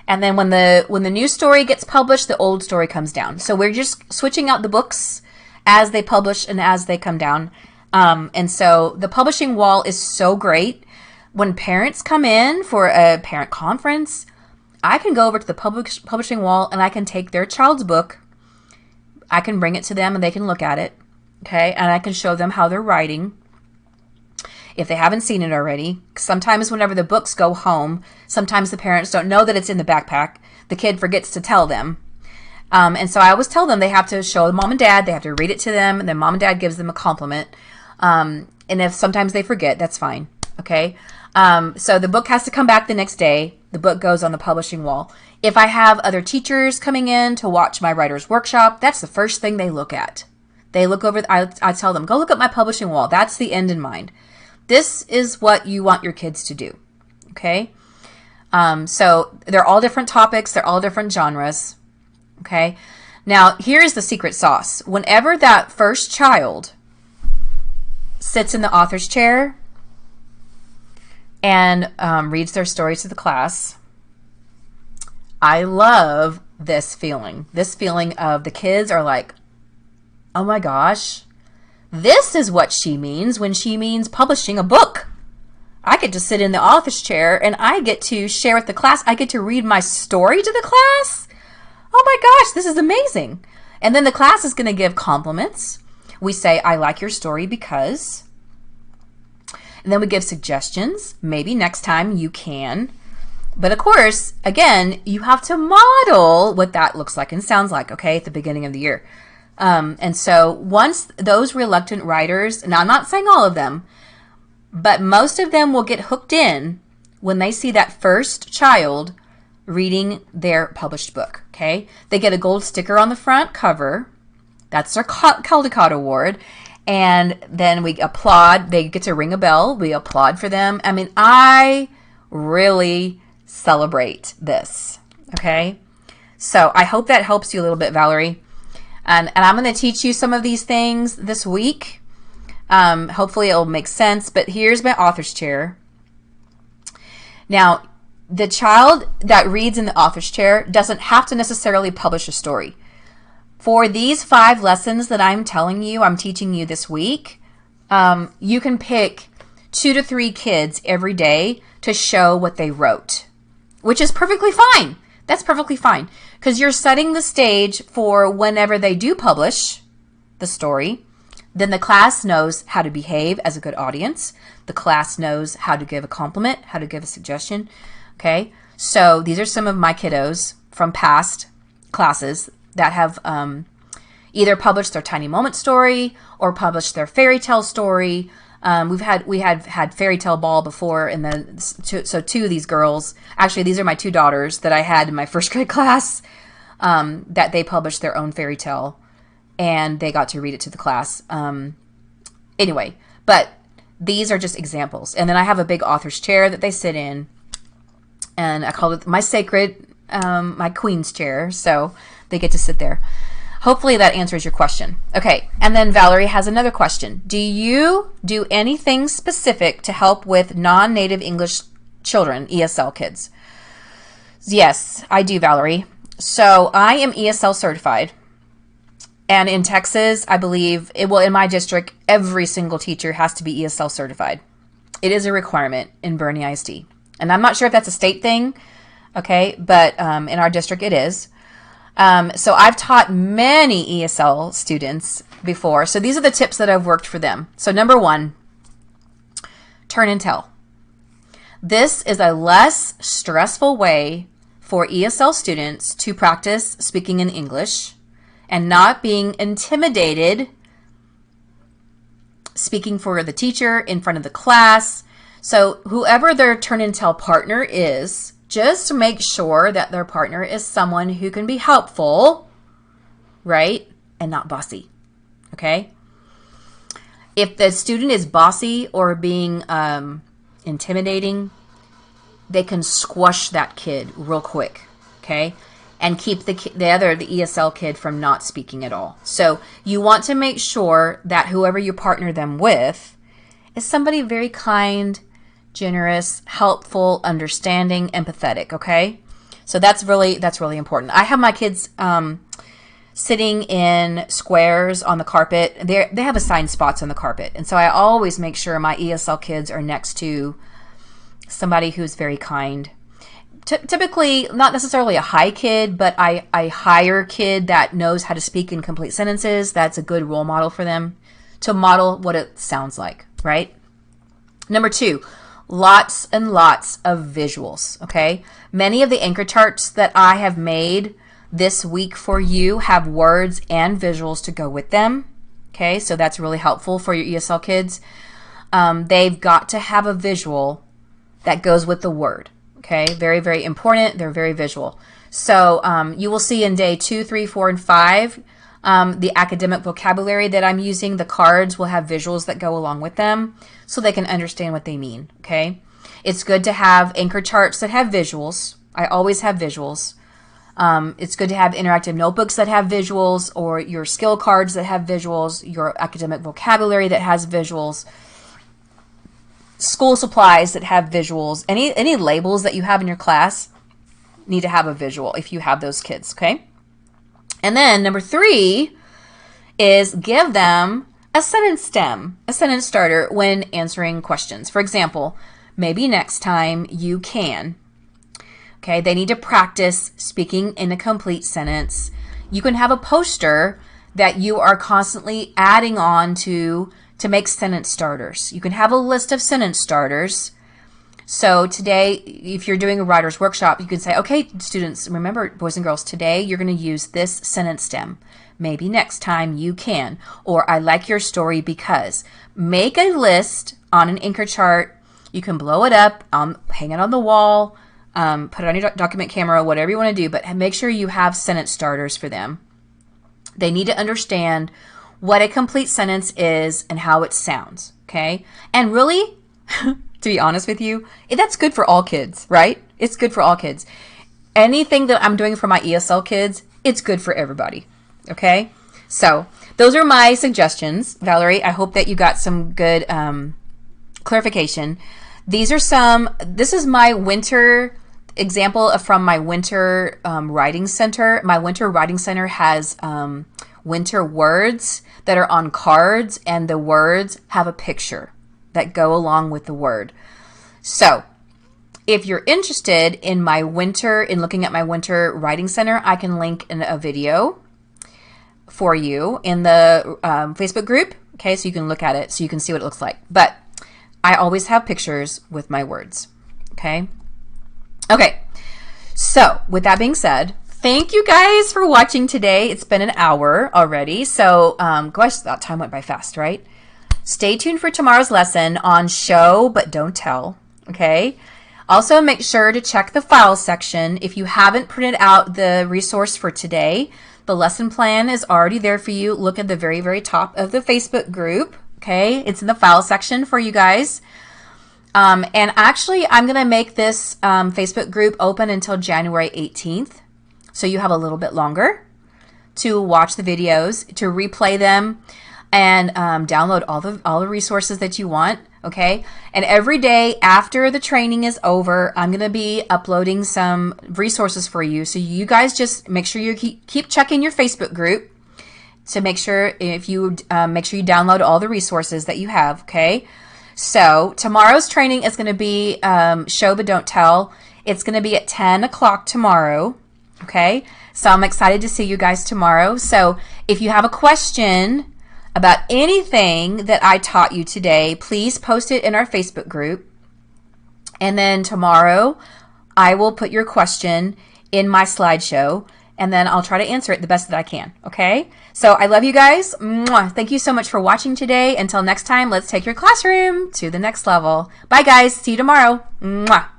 And then when the new story gets published, the old story comes down. So we're just switching out the books as they publish and as they come down. And so the publishing wall is so great. When parents come in for a parent conference, I can go over to the publishing wall and I can take their child's book. I can bring it to them and they can look at it. Okay. And I can show them how they're writing, if they haven't seen it already. Sometimes whenever the books go home, sometimes the parents don't know that it's in the backpack. The kid forgets to tell them. And so I always tell them they have to show mom and dad, they have to read it to them, and then mom and dad gives them a compliment. And if sometimes they forget, that's fine. Okay. So the book has to come back the next day. The book goes on the publishing wall. If I have other teachers coming in to watch my writer's workshop, that's the first thing they look at. They look over, I tell them, go look at my publishing wall. That's the end in mind. This is what you want your kids to do, okay? So they're all different topics. They're all different genres, okay? Now, here's the secret sauce. Whenever that first child sits in the author's chair and reads their story to the class, I love this feeling of the kids are like, oh my gosh, this is what she means when she means publishing a book. I get to sit in the author's chair and I get to share with the class. I get to read my story to the class. Oh my gosh, this is amazing. And then the class is going to give compliments. We say, I like your story because. And then we give suggestions. Maybe next time you can. But of course, again, you have to model what that looks like and sounds like, okay, at the beginning of the year. And so once those reluctant writers, now I'm not saying all of them, but most of them will get hooked in when they see that first child reading their published book, okay? They get a gold sticker on the front cover. That's their Caldecott Award. And then we applaud. They get to ring a bell. We applaud for them. I mean, I really celebrate this, okay? So I hope that helps you a little bit, Valerie. And I'm going to teach you some of these things this week. Hopefully it'll make sense. But here's my author's chair. Now, the child that reads in the author's chair doesn't have to necessarily publish a story. For these 5 lessons that I'm teaching you this week, you can pick 2 to 3 kids every day to show what they wrote, which is perfectly fine. That's perfectly fine because you're setting the stage for whenever they do publish the story, then the class knows how to behave as a good audience. The class knows how to give a compliment, how to give a suggestion. Okay, so these are some of my kiddos from past classes that have either published their tiny moment story or published their fairy tale story. We had fairy tale ball before, and so 2 of these girls, actually these are my 2 daughters that I had in my first grade class, that they published their own fairy tale and they got to read it to the class. Anyway, but these are just examples. And then I have a big author's chair that they sit in, and I call it my sacred, my queen's chair. So they get to sit there. Hopefully that answers your question. Okay, and then Valerie has another question. Do you do anything specific to help with non-native English children, ESL kids? Yes, I do, Valerie. So I am ESL certified. And in Texas, I believe, in my district, every single teacher has to be ESL certified. It is a requirement in Bernie ISD. And I'm not sure if that's a state thing, okay, but in our district it is. So I've taught many ESL students before. So these are the tips that I've worked for them. So number 1, turn and tell. This is a less stressful way for ESL students to practice speaking in English and not being intimidated speaking for the teacher in front of the class. So whoever their turn and tell partner is, just make sure that their partner is someone who can be helpful, right? And not bossy, okay? If the student is bossy or being intimidating, they can squash that kid real quick, okay? And keep the ESL kid from not speaking at all. So you want to make sure that whoever you partner them with is somebody very kind, generous, helpful, understanding, empathetic, okay? So that's really important. I have my kids sitting in squares on the carpet. They have assigned spots on the carpet. And so I always make sure my ESL kids are next to somebody who's very kind. Typically, not necessarily a high kid, but a higher kid that knows how to speak in complete sentences. That's a good role model for them to model what it sounds like, right? Number 2, lots and lots of visuals, okay? Many of the anchor charts that I have made this week for you have words and visuals to go with them, okay? So that's really helpful for your ESL kids. They've got to have a visual that goes with the word. Okay, very, very important. They're very visual. So you will see in day 2, 3, 4, and 5, the academic vocabulary that I'm using, the cards will have visuals that go along with them so they can understand what they mean, okay? It's good to have anchor charts that have visuals. I always have visuals. It's good to have interactive notebooks that have visuals, or your skill cards that have visuals, your academic vocabulary that has visuals, school supplies that have visuals. Any labels that you have in your class need to have a visual if you have those kids, okay? And then number 3 is give them a sentence stem, a sentence starter when answering questions. For example, maybe next time you can. Okay, they need to practice speaking in a complete sentence. You can have a poster that you are constantly adding on to make sentence starters. You can have a list of sentence starters. So today, if you're doing a writer's workshop, you can say, okay, students, remember, boys and girls, today you're going to use this sentence stem. Maybe next time you can. Or I like your story because. Make a list on an anchor chart. You can blow it up, hang it on the wall, put it on your document camera, whatever you want to do, but make sure you have sentence starters for them. They need to understand what a complete sentence is and how it sounds, okay? And really, to be honest with you, that's good for all kids, right? It's good for all kids. Anything that I'm doing for my ESL kids, it's good for everybody, okay? So those are my suggestions, Valerie. I hope that you got some good clarification. This is my winter example from my winter writing center. My winter writing center has winter words that are on cards, and the words have a picture that go along with the word. So if you're interested in looking at my winter writing center, I can link in a video for you in the Facebook group. Okay, so you can look at it so you can see what it looks like. But I always have pictures with my words. Okay. So with that being said, thank you guys for watching today. It's been an hour already. So, gosh, that time went by fast, right? Stay tuned for tomorrow's lesson on show, but don't tell. Okay. Also, make sure to check the file section. If you haven't printed out the resource for today, the lesson plan is already there for you. Look at the very, very top of the Facebook group. Okay. It's in the file section for you guys. And actually, I'm going to make this Facebook group open until January 18th. So you have a little bit longer to watch the videos, to replay them, and download all the resources that you want. Okay. And every day after the training is over, I'm going to be uploading some resources for you. So you guys just make sure you keep checking your Facebook group. So make sure you download all the resources that you have, okay? So tomorrow's training is going to be show but don't tell. It's going to be at 10 o'clock tomorrow, okay? So I'm excited to see you guys tomorrow. So if you have a question about anything that I taught you today, please post it in our Facebook group. And then tomorrow, I will put your question in my slideshow, and then I'll try to answer it the best that I can, okay? So I love you guys. Mwah. Thank you so much for watching today. Until next time, let's take your classroom to the next level. Bye, guys. See you tomorrow. Mwah.